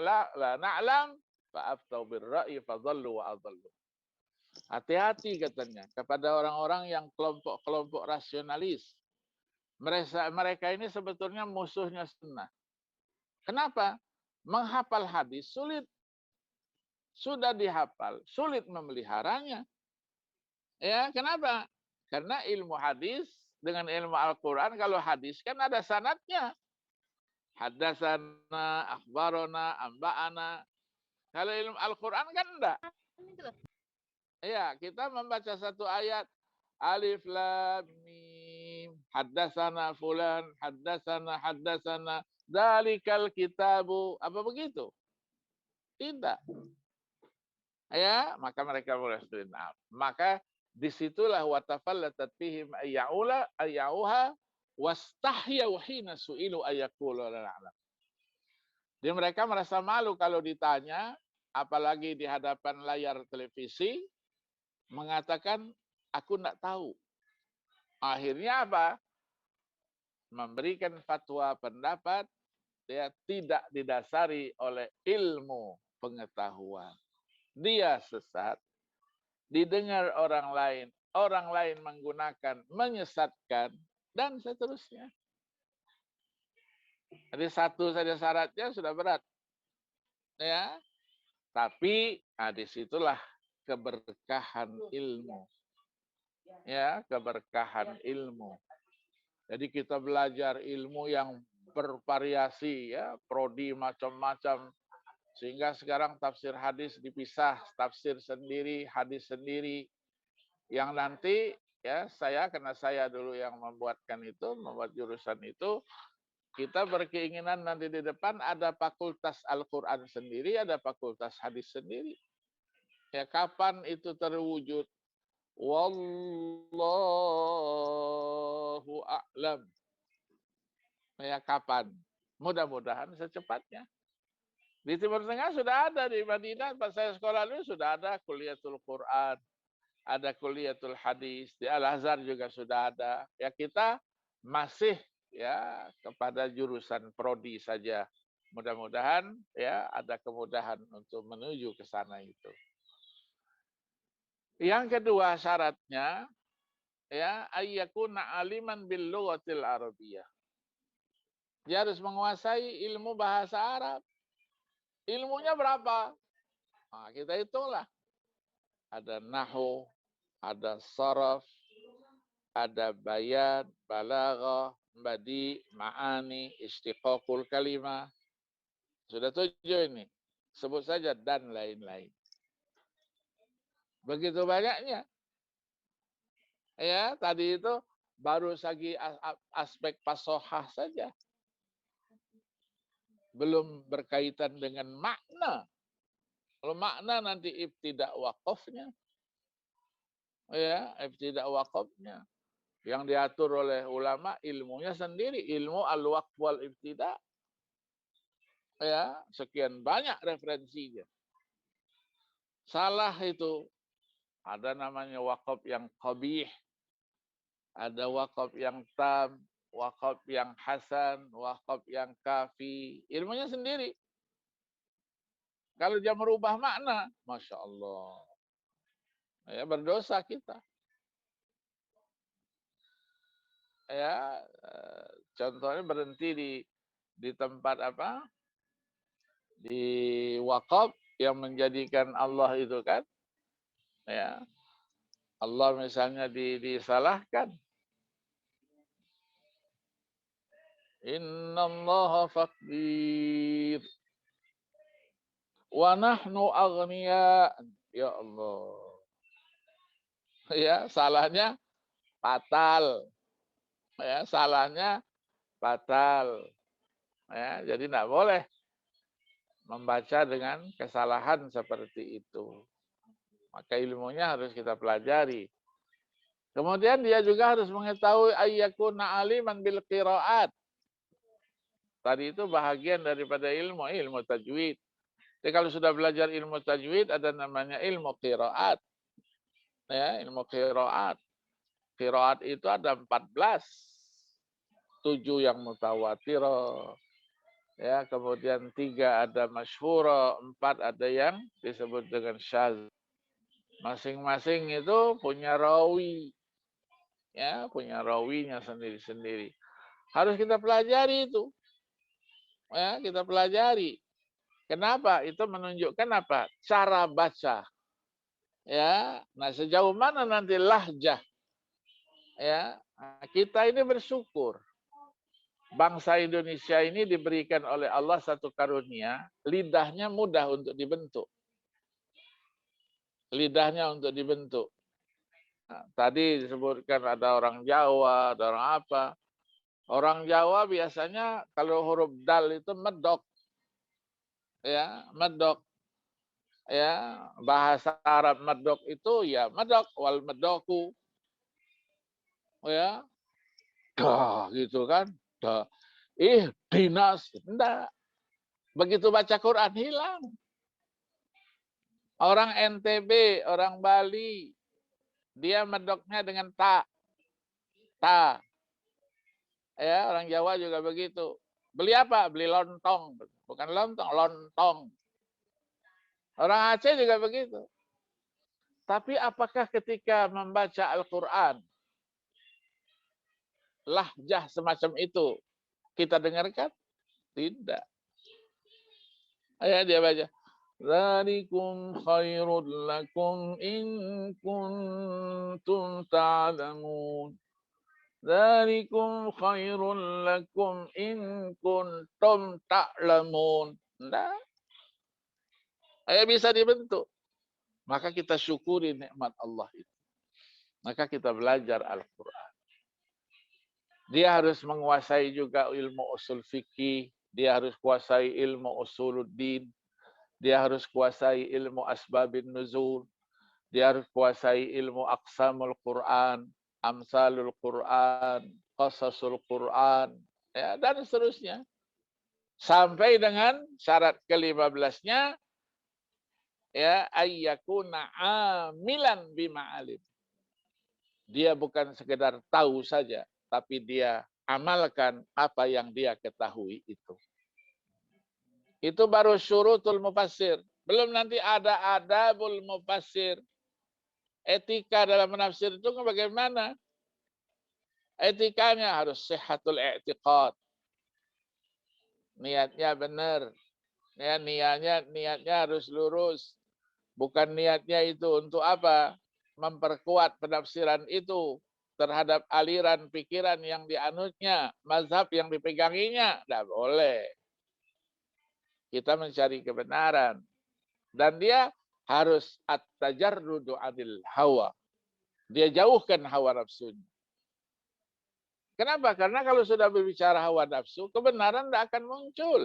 na'lam fa aftau birra'yi fadhallu wa adhallu. Hati-hati katanya kepada orang-orang yang kelompok-kelompok rasionalis. Mereka ini sebetulnya musuhnya sunnah. Kenapa? Menghafal hadis sulit. Sudah dihafal, sulit memeliharanya. Ya, kenapa? Karena ilmu hadis dengan ilmu Al-Quran, kalau hadis kan ada sanadnya. Haddasana, akhbarona, amba'ana. Kalau ilmu Al-Quran kan enggak. Ya, kita membaca satu ayat. Alif, lam, mim. Haddasana fulan, haddasana. Dalikal kitabu. Apa begitu? Tidak. Ya, maka mereka boleh setuju. Maka disitulah watafallatat fihim ayyauha wastahyaw hina su'ilu ayyaqulu la na'lam. Jadi mereka merasa malu kalau ditanya, apalagi di hadapan layar televisi, mengatakan aku enggak tahu. Akhirnya apa? Memberikan fatwa pendapat ya tidak didasari oleh ilmu pengetahuan. Dia sesat, didengar orang lain menggunakan, menyesatkan, dan seterusnya. Jadi satu saja syaratnya sudah berat. Ya, tapi disitulah keberkahan ilmu. Ya, keberkahan ilmu. Jadi kita belajar ilmu yang bervariasi, ya, prodi macam-macam. Sehingga sekarang tafsir hadis dipisah, tafsir sendiri, hadis sendiri. Yang nanti ya karena saya dulu yang membuat jurusan itu, kita berkeinginan nanti di depan ada fakultas Al-Quran sendiri, ada fakultas hadis sendiri. Ya, kapan itu terwujud? Wallahu a'lam. Ya, kapan? Mudah-mudahan secepatnya. Di Timur Tengah sudah ada, di Madinah pas saya sekolah dulu sudah ada kuliatul Quran, ada kuliatul hadis, di Al-Azhar juga sudah ada. Ya, kita masih ya kepada jurusan prodi saja. Mudah-mudahan ya ada kemudahan untuk menuju ke sana itu. Yang kedua syaratnya ya ayyakuna aliman bil lughatil arabiyyah. Dia harus menguasai ilmu bahasa Arab. Ilmunya berapa? Nah, kita hitunglah. Ada nahwu, ada saraf, ada bayan, balaghah, badi, ma'ani, istiqaqul kalimah. Sudah 7 ini. Sebut saja dan lain-lain. Begitu banyaknya. Ya, tadi itu baru segi aspek fasohah saja. Belum berkaitan dengan makna. Kalau makna nanti ibtidak waqafnya. Ya, ibtidak waqafnya. Yang diatur oleh ulama ilmunya sendiri. Ilmu al-waqf wal ibtidak. Ya, sekian banyak referensinya. Salah itu. Ada namanya waqaf yang qabih. Ada waqaf yang tam. Waqaf yang hasan, waqaf yang kafi. Ilmunya sendiri. Kalau dia merubah makna, Masya Allah. Ya, berdosa kita. Ya, contohnya berhenti di tempat apa? Di waqaf yang menjadikan Allah itu kan. Ya. Allah misalnya disalahkan. Innallaha faqir wa nahnu aghniya. Ya Allah. Ya, salahnya fatal. Ya, salahnya fatal. Ya, jadi tidak boleh membaca dengan kesalahan seperti itu. Maka ilmunya harus kita pelajari. Kemudian dia juga harus mengetahui ayyakuna aliman bil qiraat. Tadi itu bahagian daripada ilmu tajwid. Jadi kalau sudah belajar ilmu tajwid ada namanya ilmu qiraat. Ya, ilmu qiraat. Qiraat itu ada 14. 7 yang mutawatirah. Ya, kemudian 3 ada masyhura, 4 ada yang disebut dengan syadz. Masing-masing itu punya rawi. Ya, punya rawinya sendiri-sendiri. Harus kita pelajari itu. Ya, kita pelajari. Kenapa? Itu menunjukkan apa? Cara baca. Ya, nah sejauh mana nanti lahjah. Ya, kita ini bersyukur. Bangsa Indonesia ini diberikan oleh Allah satu karunia, lidahnya mudah untuk dibentuk. Lidahnya untuk dibentuk. Nah, tadi disebutkan ada orang Jawa, ada orang apa. Orang Jawa biasanya kalau huruf dal itu medok. Ya, medok. Ya, bahasa Arab medok itu ya medok wal medoku. Ya. Dah gitu kan. Dah. Dinas enggak. Begitu baca Quran hilang. Orang NTB, orang Bali, dia medoknya dengan ta. Ta. Ya, orang Jawa juga begitu. Beli apa? Beli lontong. Bukan lontong, lontong. Orang Aceh juga begitu. Tapi apakah ketika membaca Al-Quran, lahjah semacam itu kita dengarkan? Tidak. Ayat dia baca. Dzalikum khairul lakum in kuntum ta'lamun. Dzalikum khairul lakum in kuntum ta'lamun. Nah, ayat bisa dibentuk. Maka kita syukuri nikmat Allah itu. Maka kita belajar Al-Quran. Dia harus menguasai juga ilmu usul fikih. Dia harus kuasai ilmu usuluddin. Dia harus kuasai ilmu asbabin nuzul. Dia harus kuasai ilmu aqsamul Quran, amsalul Quran, qasasul Quran, ya, dan seterusnya. Sampai dengan syarat ke-15-nya, ya, ayyakuna amilan bima alim. Dia bukan sekedar tahu saja, tapi dia amalkan apa yang dia ketahui itu. Itu baru syurutul mufassir. Belum nanti ada adabul mufassir. Etika dalam menafsir itu bagaimana? Etikanya harus sihatul i'tiqad. Niatnya benar. Ya, niatnya harus lurus. Bukan niatnya itu untuk apa? Memperkuat penafsiran itu terhadap aliran pikiran yang dianutnya, mazhab yang dipeganginya. Tidak boleh. Kita mencari kebenaran. Dan dia harus at-tajarrudu 'anil hawa. Dia jauhkan hawa nafsunya. Kenapa? Karena kalau sudah berbicara hawa nafsu, kebenaran tidak akan muncul.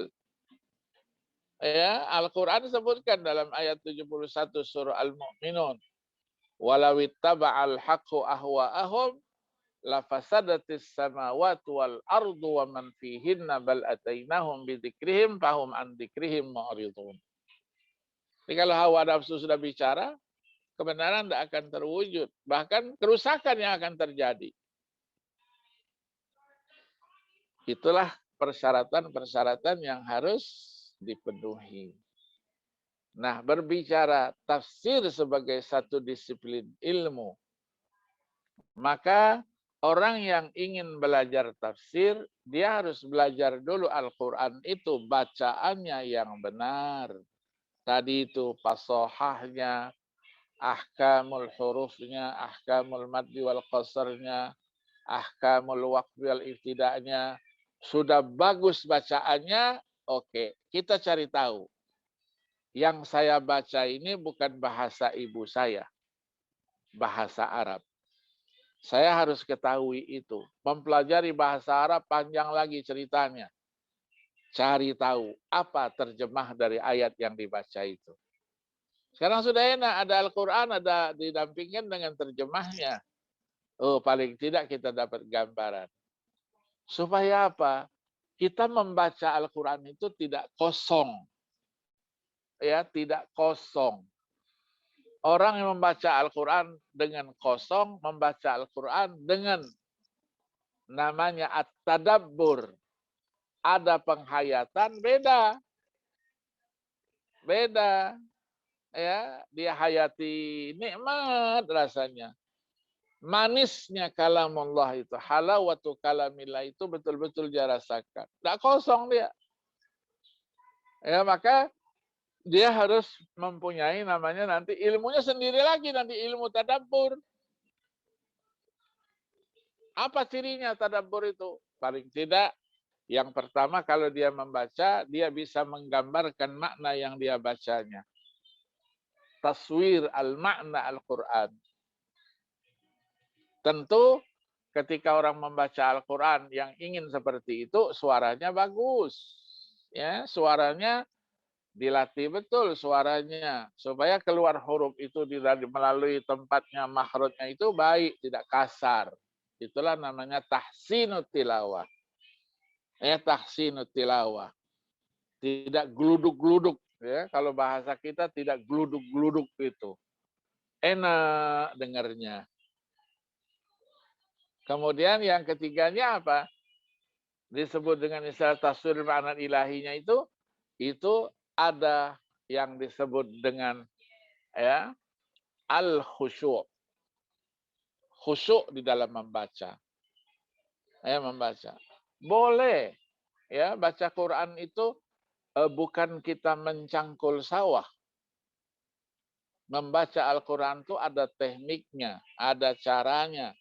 Ya, Al-Quran sebutkan dalam ayat 71 surah Al-Mu'minun. Walau ittaba'al haqqu ahwa'ahum lafasadatis samawati wal ardu wa man fihinna bal atainahum bidzikrihim fahum an dzikrihim mu'ridun. Jadi kalau hawa nafsu sudah bicara, kebenaran tidak akan terwujud. Bahkan kerusakan yang akan terjadi. Itulah persyaratan-persyaratan yang harus dipenuhi. Nah, berbicara tafsir sebagai satu disiplin ilmu, maka orang yang ingin belajar tafsir, dia harus belajar dulu Al-Quran itu, bacaannya yang benar. Tadi itu fasohahnya, ahkamul hurufnya, ahkamul maddi wal qasarnya, ahkamul waqfi wal ibtida'nya. Sudah bagus bacaannya, oke, kita cari tahu. Yang saya baca ini bukan bahasa ibu saya, bahasa Arab. Saya harus ketahui itu. Mempelajari bahasa Arab panjang lagi ceritanya. Cari tahu apa terjemah dari ayat yang dibaca itu. Sekarang sudah enak, ada Al-Quran, ada didampingkan dengan terjemahnya. Oh, paling tidak kita dapat gambaran. Supaya apa? Kita membaca Al-Quran itu tidak kosong. Ya, tidak kosong. Orang yang membaca Al-Quran dengan kosong, membaca Al-Quran dengan namanya at-tadabbur. Ada penghayatan, beda. Beda. Ya, dia hayati nikmat rasanya. Manisnya kalamullah itu, halawatu kalamillah itu betul-betul dia rasakan. Tidak kosong dia. Ya, maka dia harus mempunyai namanya nanti ilmunya sendiri lagi, nanti ilmu tadabbur. Apa cirinya tadabbur itu? Paling tidak, yang pertama kalau dia membaca, dia bisa menggambarkan makna yang dia bacanya. Taswir al-makna Al-Quran. Tentu ketika orang membaca Al-Quran yang ingin seperti itu, suaranya bagus. Ya, suaranya dilatih betul suaranya. Supaya keluar huruf itu melalui tempatnya, makhrajnya itu baik, tidak kasar. Itulah namanya tahsinut tilawah. Ya, tahsinut tilawah. Tidak gluduk-gluduk. Ya, kalau bahasa kita tidak gluduk-gluduk itu. Enak dengarnya. Kemudian yang ketiganya apa? disebut dengan istilah tafsir makna ilahinya itu ada yang disebut dengan ya al-khusyuk. Khusyuk di dalam membaca. Membaca. Boleh ya baca Quran itu bukan kita mencangkul sawah. Membaca Al-Quran itu ada tekniknya, ada caranya.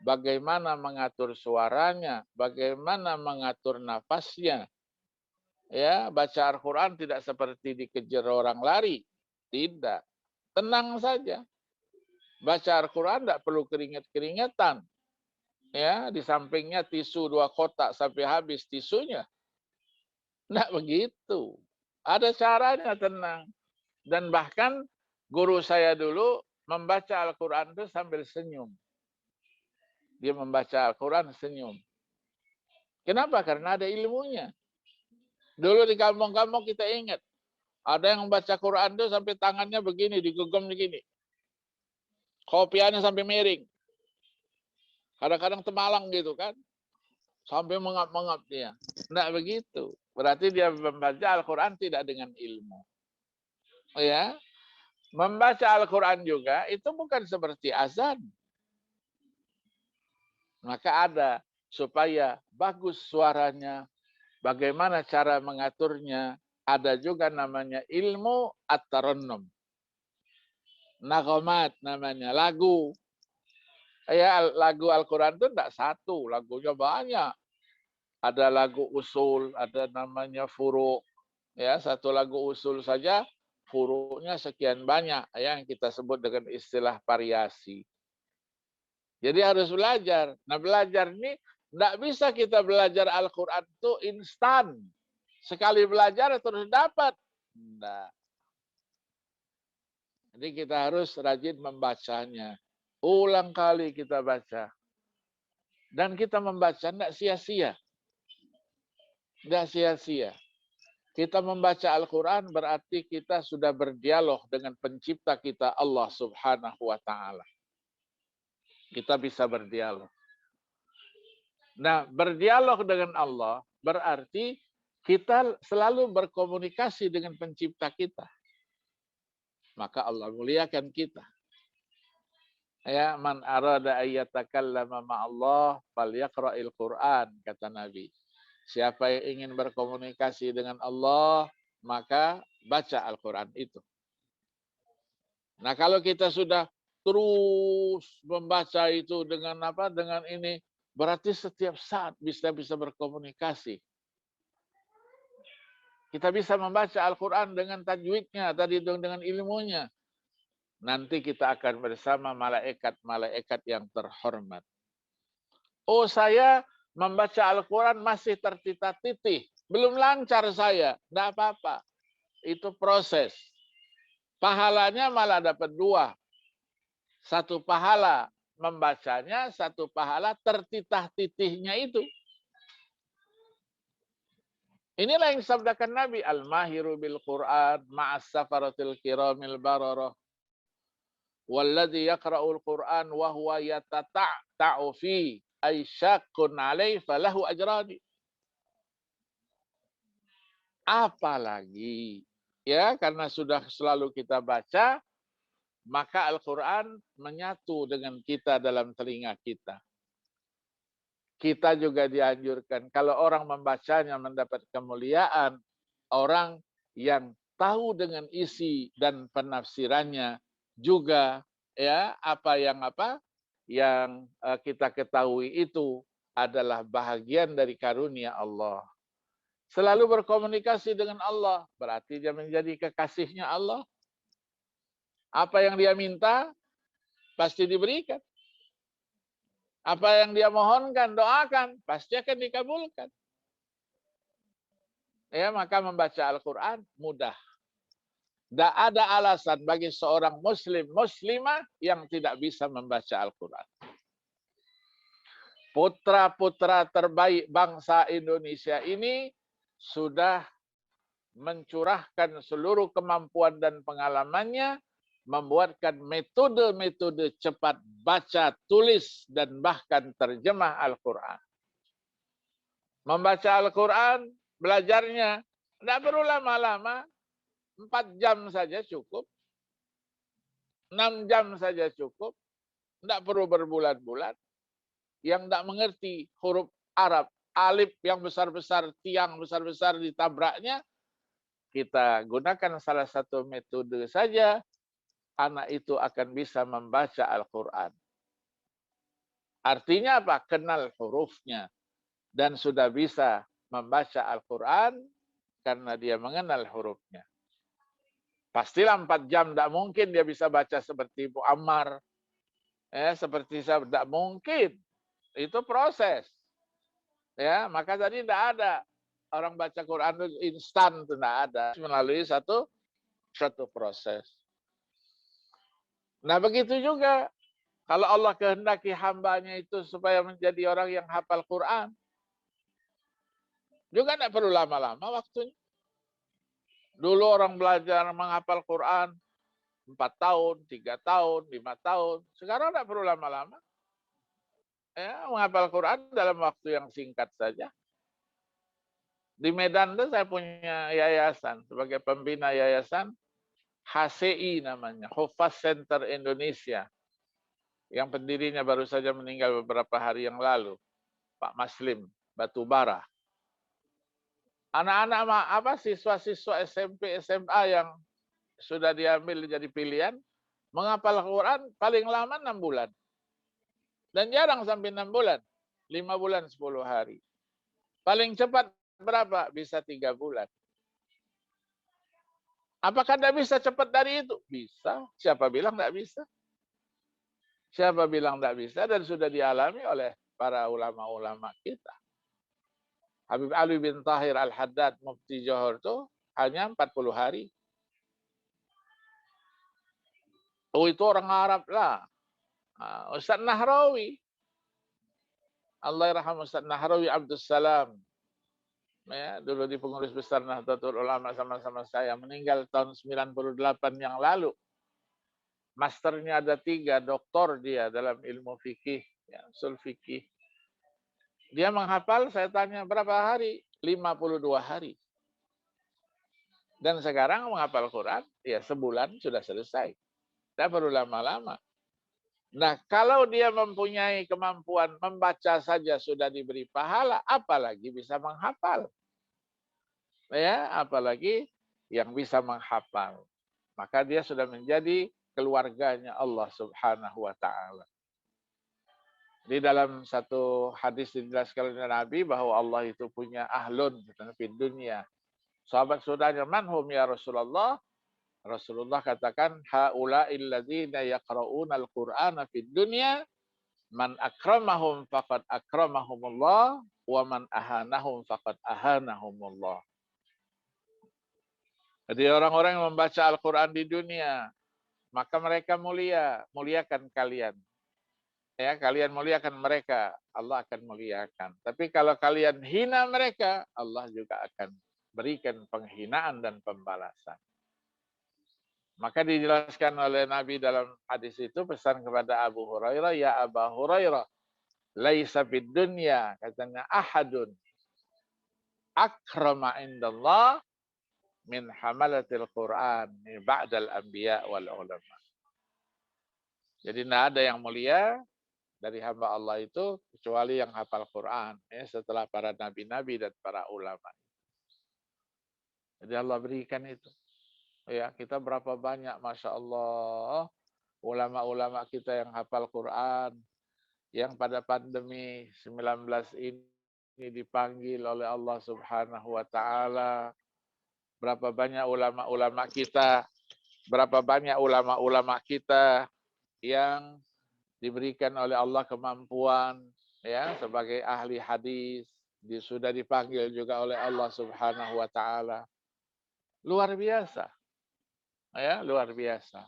Bagaimana mengatur suaranya, bagaimana mengatur nafasnya. Ya, baca Al-Quran tidak seperti dikejar orang lari. Tidak. Tenang saja. Baca Al-Quran tidak perlu keringat-keringatan. Ya, di sampingnya tisu 2 kotak sampai habis tisunya. Tidak begitu. Ada caranya tenang. Dan bahkan guru saya dulu membaca Al-Quran itu sambil senyum. Dia membaca Al-Quran senyum. Kenapa? Karena ada ilmunya. Dulu di kampung-kampung kita ingat. Ada yang membaca Quran itu sampai tangannya begini, digegam begini. Kopiannya sampai miring. Kadang-kadang temalang gitu kan. Sampai mengap-mengap dia. Tidak begitu. Berarti dia membaca Al-Quran tidak dengan ilmu. Ya, membaca Al-Quran juga itu bukan seperti azan. Maka ada supaya bagus suaranya, bagaimana cara mengaturnya, ada juga namanya ilmu at-tarannum. Naghamat namanya, lagu. Ya, lagu Al-Quran itu tidak satu, lagunya banyak. Ada lagu usul, ada namanya furu'. Ya, satu lagu usul saja furu'nya sekian banyak ya, yang kita sebut dengan istilah variasi. Jadi harus belajar. Nah, belajar ini tidak bisa kita belajar Al-Quran itu instan. Sekali belajar terus dapat. Tidak. Jadi kita harus rajin membacanya. Ulang kali kita baca. Dan kita membaca tidak sia-sia. Tidak sia-sia. Kita membaca Al-Quran berarti kita sudah berdialog dengan pencipta kita Allah Subhanahu wa Ta'ala. Kita bisa berdialog. Nah, berdialog dengan Allah berarti kita selalu berkomunikasi dengan pencipta kita. Maka Allah muliakan kita. Ya, man arada ayyatakallama ma'allah falyaqra'il Qur'an, kata Nabi. Siapa yang ingin berkomunikasi dengan Allah, maka baca Al-Quran itu. Nah, kalau kita sudah terus membaca itu dengan apa? Dengan ini, berarti setiap saat bisa berkomunikasi. Kita bisa membaca Al-Quran dengan tajwidnya, tadi dengan ilmunya. Nanti kita akan bersama malaikat-malaikat yang terhormat. Oh, saya membaca Al-Quran masih tertitah-titih. Belum lancar saya. Tidak apa-apa. Itu proses. Pahalanya malah dapat 2. 1 pahala membacanya, 1 pahala tertitah-titihnya itu. Inilah yang disabdakan Nabi. Al-mahiru bil Quran ma'as safaratil kiramil bararah. Walladhi yaqra'ul Quran wa huwa yatata'u fi ay syaqqun alaih falahu ajrani. Apalagi ya, karena sudah selalu kita baca, maka Al-Quran menyatu dengan kita dalam telinga kita. Kita juga dianjurkan kalau orang membacanya mendapat kemuliaan, orang yang tahu dengan isi dan penafsirannya juga ya apa yang kita ketahui itu adalah bahagian dari karunia Allah. Selalu berkomunikasi dengan Allah, berarti dia menjadi kekasihnya Allah. Apa yang dia minta, pasti diberikan. Apa yang dia mohonkan, doakan, pasti akan dikabulkan. Ya, maka membaca Al-Quran mudah. Tidak ada alasan bagi seorang muslim, muslimah yang tidak bisa membaca Al-Quran. Putra-putra terbaik bangsa Indonesia ini sudah mencurahkan seluruh kemampuan dan pengalamannya, membuatkan metode-metode cepat baca, tulis, dan bahkan terjemah Al-Quran. Membaca Al-Quran, belajarnya, tidak perlu lama-lama, 4 jam saja cukup, 6 jam saja cukup, tidak perlu berbulan-bulan. Yang tidak mengerti huruf Arab, alif yang besar-besar, tiang besar-besar ditabraknya, kita gunakan salah satu metode saja, anak itu akan bisa membaca Al-Quran. Artinya apa? Kenal hurufnya. Dan sudah bisa membaca Al-Quran karena dia mengenal hurufnya. Pastilah 4 jam, tidak mungkin dia bisa baca seperti Bu Ammar. Seperti saya, tidak mungkin. Itu proses. Ya, maka tadi tidak ada orang baca Quran itu instan, itu tidak ada. Melalui satu proses. Nah, begitu juga kalau Allah kehendaki hambanya itu supaya menjadi orang yang hafal Quran, juga tidak perlu lama-lama waktunya. Dulu orang belajar menghafal Quran 4 tahun, 3 tahun, 5 tahun. Sekarang tidak perlu lama-lama. Ya, menghafal Quran dalam waktu yang singkat saja. Di Medan itu saya punya yayasan, sebagai pembina yayasan, HCI namanya, Hufaz Center Indonesia. Yang pendirinya baru saja meninggal beberapa hari yang lalu, Pak Maslim Batubara. Anak-anak siswa-siswa SMP, SMA yang sudah diambil jadi pilihan, menghafal Quran paling lama 6 bulan. Dan jarang sampai 6 bulan, 5 bulan 10 hari. Paling cepat berapa? Bisa 3 bulan. Apakah tidak bisa cepat dari itu? Bisa. Siapa bilang tidak bisa? Siapa bilang tidak bisa? Dan sudah dialami oleh para ulama-ulama kita. Habib Ali bin Tahir Al-Haddad, Mufti Johor itu hanya 40 hari. Oh, itu orang Arab lah. Ustaz Nahrawi. Allah yarham Ustaz Nahrawi Abdus Salam. Ya, dulu di pengurus besar Nahdlatul Ulama sama-sama saya. Meninggal tahun 98 yang lalu. Masternya ada 3, doktor dia dalam ilmu fikih, ya, usul fikih. Dia menghafal, saya tanya berapa hari? 52 hari. Dan sekarang menghafal Quran, ya sebulan sudah selesai. Tidak perlu lama-lama. Nah, kalau dia mempunyai kemampuan membaca saja sudah diberi pahala, apalagi bisa menghafal. Ya, apalagi yang bisa menghafal. Maka dia sudah menjadi keluarganya Allah Subhanahu wa taala. Di dalam satu hadis dijelaskan oleh Nabi bahwa Allah itu punya ahlun di dunia. Sahabat saudaranya, manhum ya Rasulullah? Rasulullah katakan, haula'il ladzina yaqra'una al-Qur'ana fid dunya, man akramahum faqad akramahumullah, wa man ahanahum faqad ahanahumullah. Jadi orang-orang yang membaca Al-Quran di dunia, maka mereka muliakan kalian. Ya, kalian muliakan mereka, Allah akan muliakan. Tapi kalau kalian hina mereka, Allah juga akan berikan penghinaan dan pembalasan. Maka dijelaskan oleh Nabi dalam hadis itu, pesan kepada Abu Hurairah, ya Abu Hurairah, laisa fid dunya, katanya, ahadun akrama indallah min hamalatil Quran ba'dal anbiya wal ulama. Jadi tidak ada yang mulia dari hamba Allah itu kecuali yang hafal Quran, ya, setelah para nabi-nabi dan para ulama. Jadi Allah berikan itu. Ya, kita berapa banyak, Masya Allah, ulama-ulama kita yang hafal Quran, yang pada pandemi 19 ini dipanggil oleh Allah Subhanahu wa taala. Berapa banyak ulama-ulama kita, yang diberikan oleh Allah kemampuan, ya, sebagai ahli hadis, sudah dipanggil juga oleh Allah Subhanahu wa taala. Luar biasa. Ya, luar biasa.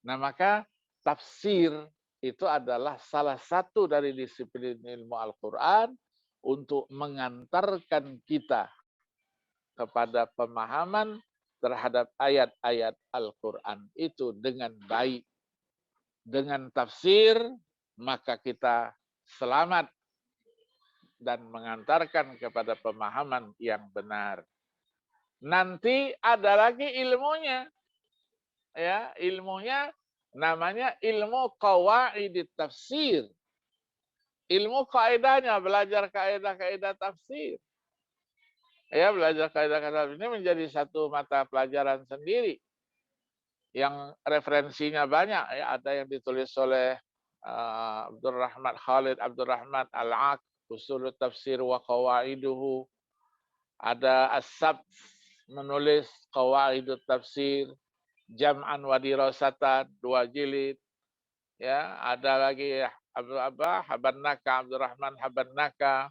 Nah, maka tafsir itu adalah salah satu dari disiplin ilmu Al-Quran untuk mengantarkan kita kepada pemahaman terhadap ayat-ayat Al-Quran itu dengan baik. Dengan tafsir, maka kita selamat dan mengantarkan kepada pemahaman yang benar. Nanti ada lagi ilmunya. Ya, ilmunya namanya ilmu qawaidit tafsir. Ilmu kaidahnya, belajar kaidah-kaidah tafsir. Ya, belajar kaidah-kaidah ini menjadi satu mata pelajaran sendiri yang referensinya banyak. Ya, ada yang ditulis oleh Abdurrahman Khalid Abdurrahman Al-Aq, Usulut Tafsir wa Qawaiduhu. Ada As-Sabt menulis Qawaidut Tafsir, Jam'an wa Dirasatan, 2 jilid. Ya, ada lagi Abdurrahman Habannaka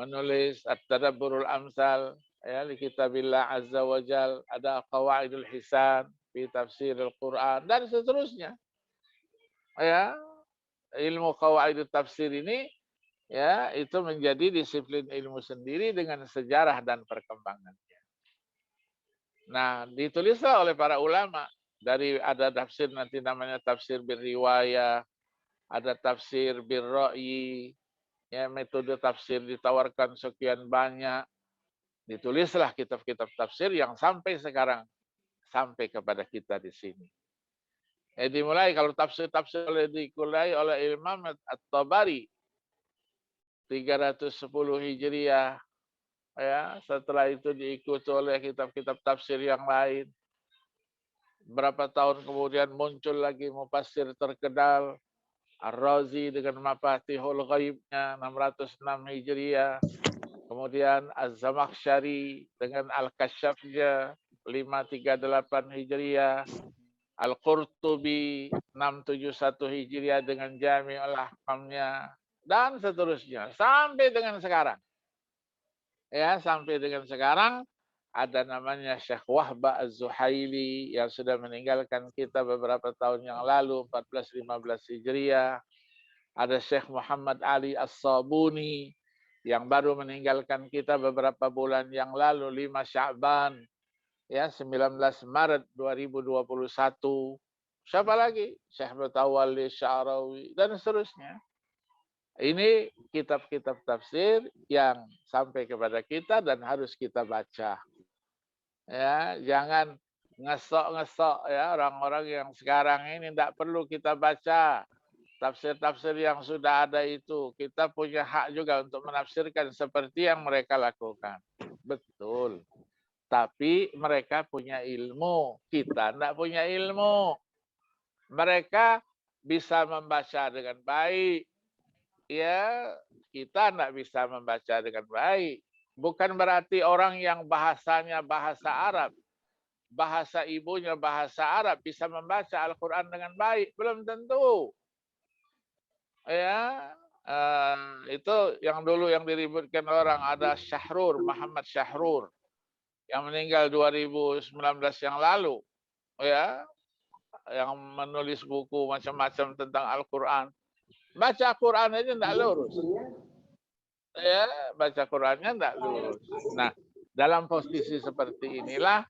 menulis At-Tadabburul Amsal, ya, li kitabillah azza wa jal. Ada Qawaidul Hisan fi tafsiril Quran dan seterusnya. Ya, ilmu qawaidut tafsir ini ya itu menjadi disiplin ilmu sendiri dengan sejarah dan perkembangannya. Nah, ditulislah oleh para ulama. Dari ada tafsir nanti namanya tafsir birriwayah, ada tafsir birra'yi, ya, metode tafsir ditawarkan sekian banyak. Ditulislah kitab-kitab tafsir yang sampai sekarang sampai kepada kita di sini. Dimulai kalau tafsir-tafsir dimulai oleh Imam At-Tabari 310 Hijriah, ya, setelah itu diikuti oleh kitab-kitab tafsir yang lain. Berapa tahun kemudian muncul lagi mufassir terkenal Ar-Razi dengan Mafatihul Ghaibnya 606 Hijriah. Kemudian Az-Zamakhsyari dengan Al-Kasyafnya 538 Hijriah. Al-Qurtubi 671 Hijriah dengan Jami'ul Ahkamnya dan seterusnya sampai dengan sekarang. Ya, sampai dengan sekarang ada namanya Syekh Wahba Az-Zuhaili yang sudah meninggalkan kita beberapa tahun yang lalu 1415 Hijriah. Ada Syekh Muhammad Ali As-Sabuni yang baru meninggalkan kita beberapa bulan yang lalu 5 Sya'ban ya 19 Maret 2021. Siapa lagi? Syekh Mutawalli Sya'rawi dan seterusnya. Ini kitab-kitab tafsir yang sampai kepada kita dan harus kita baca. Ya, jangan ngesok-ngesok ya orang-orang yang sekarang ini tidak perlu kita baca. Tafsir-tafsir yang sudah ada itu, kita punya hak juga untuk menafsirkan seperti yang mereka lakukan. Betul. Tapi mereka punya ilmu, kita tidak punya ilmu. Mereka bisa membaca dengan baik. Ya, kita tidak bisa membaca dengan baik. Bukan berarti orang yang bahasanya bahasa Arab, bahasa ibunya bahasa Arab bisa membaca Al-Quran dengan baik. Belum tentu. Ya, itu yang dulu yang diributkan orang, ada Syahrur, Muhammad Syahrur yang meninggal 2019 yang lalu, ya, yang menulis buku macam-macam tentang Al-Quran. Baca Quran aja tidak lurus. Ya, baca Qurannya tidak lurus. Nah, dalam posisi seperti inilah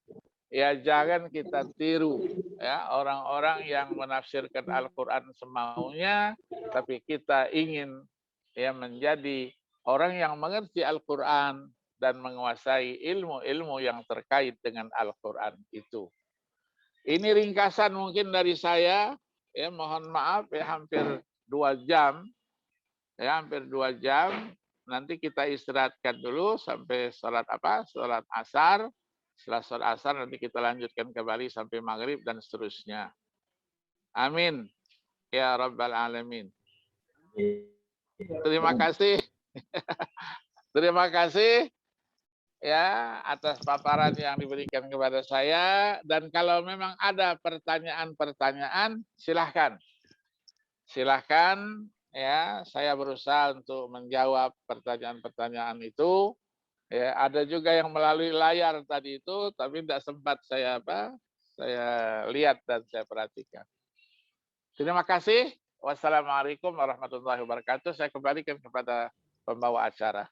ya jangan kita tiru ya orang-orang yang menafsirkan Al-Quran semaunya, tapi kita ingin ya menjadi orang yang mengerti Al-Quran dan menguasai ilmu-ilmu yang terkait dengan Al-Quran itu. Ini ringkasan mungkin dari saya, ya mohon maaf ya hampir 2 jam, ya hampir 2 jam. Nanti kita istirahatkan dulu sampai sholat sholat asar. Setelah sholat asar nanti kita lanjutkan kembali sampai maghrib dan seterusnya. Amin. Ya Rabbal Alamin. Terima kasih. Terima kasih ya atas paparan yang diberikan kepada saya. Dan kalau memang ada pertanyaan-pertanyaan, silahkan. Silahkan ya, saya berusaha untuk menjawab pertanyaan-pertanyaan itu. Ya, ada juga yang melalui layar tadi itu, tapi tidak sempat saya lihat dan saya perhatikan. Terima kasih. Wassalamualaikum warahmatullahi wabarakatuh. Saya kembalikan kepada pembawa acara.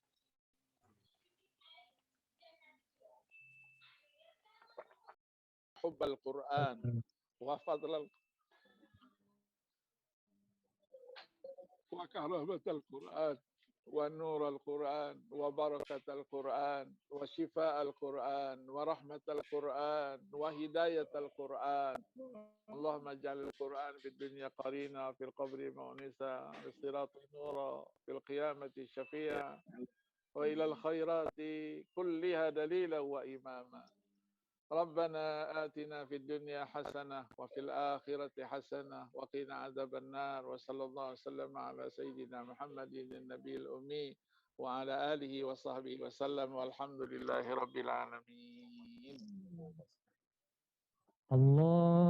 Hubbal Quran wa fadlal wa karabatal Quran ونور القرآن وبركة القرآن وشفاء القرآن ورحمة القرآن وهداية القرآن. اللهم اجعل القرآن في الدنيا قرينا وفي القبر مؤنسا في الصراط نورا في القيامة شفيعا وإلى الخيرات كلها دليلا وإماما. ربنا آتنا في الدنيا حسنة وفي الآخرة حسنة وقنا عذاب النار. وصلى الله وسلم على سيدنا محمد النبي الأمي وعلى آله وصحبه وسلم والحمد لله رب العالمين. Allah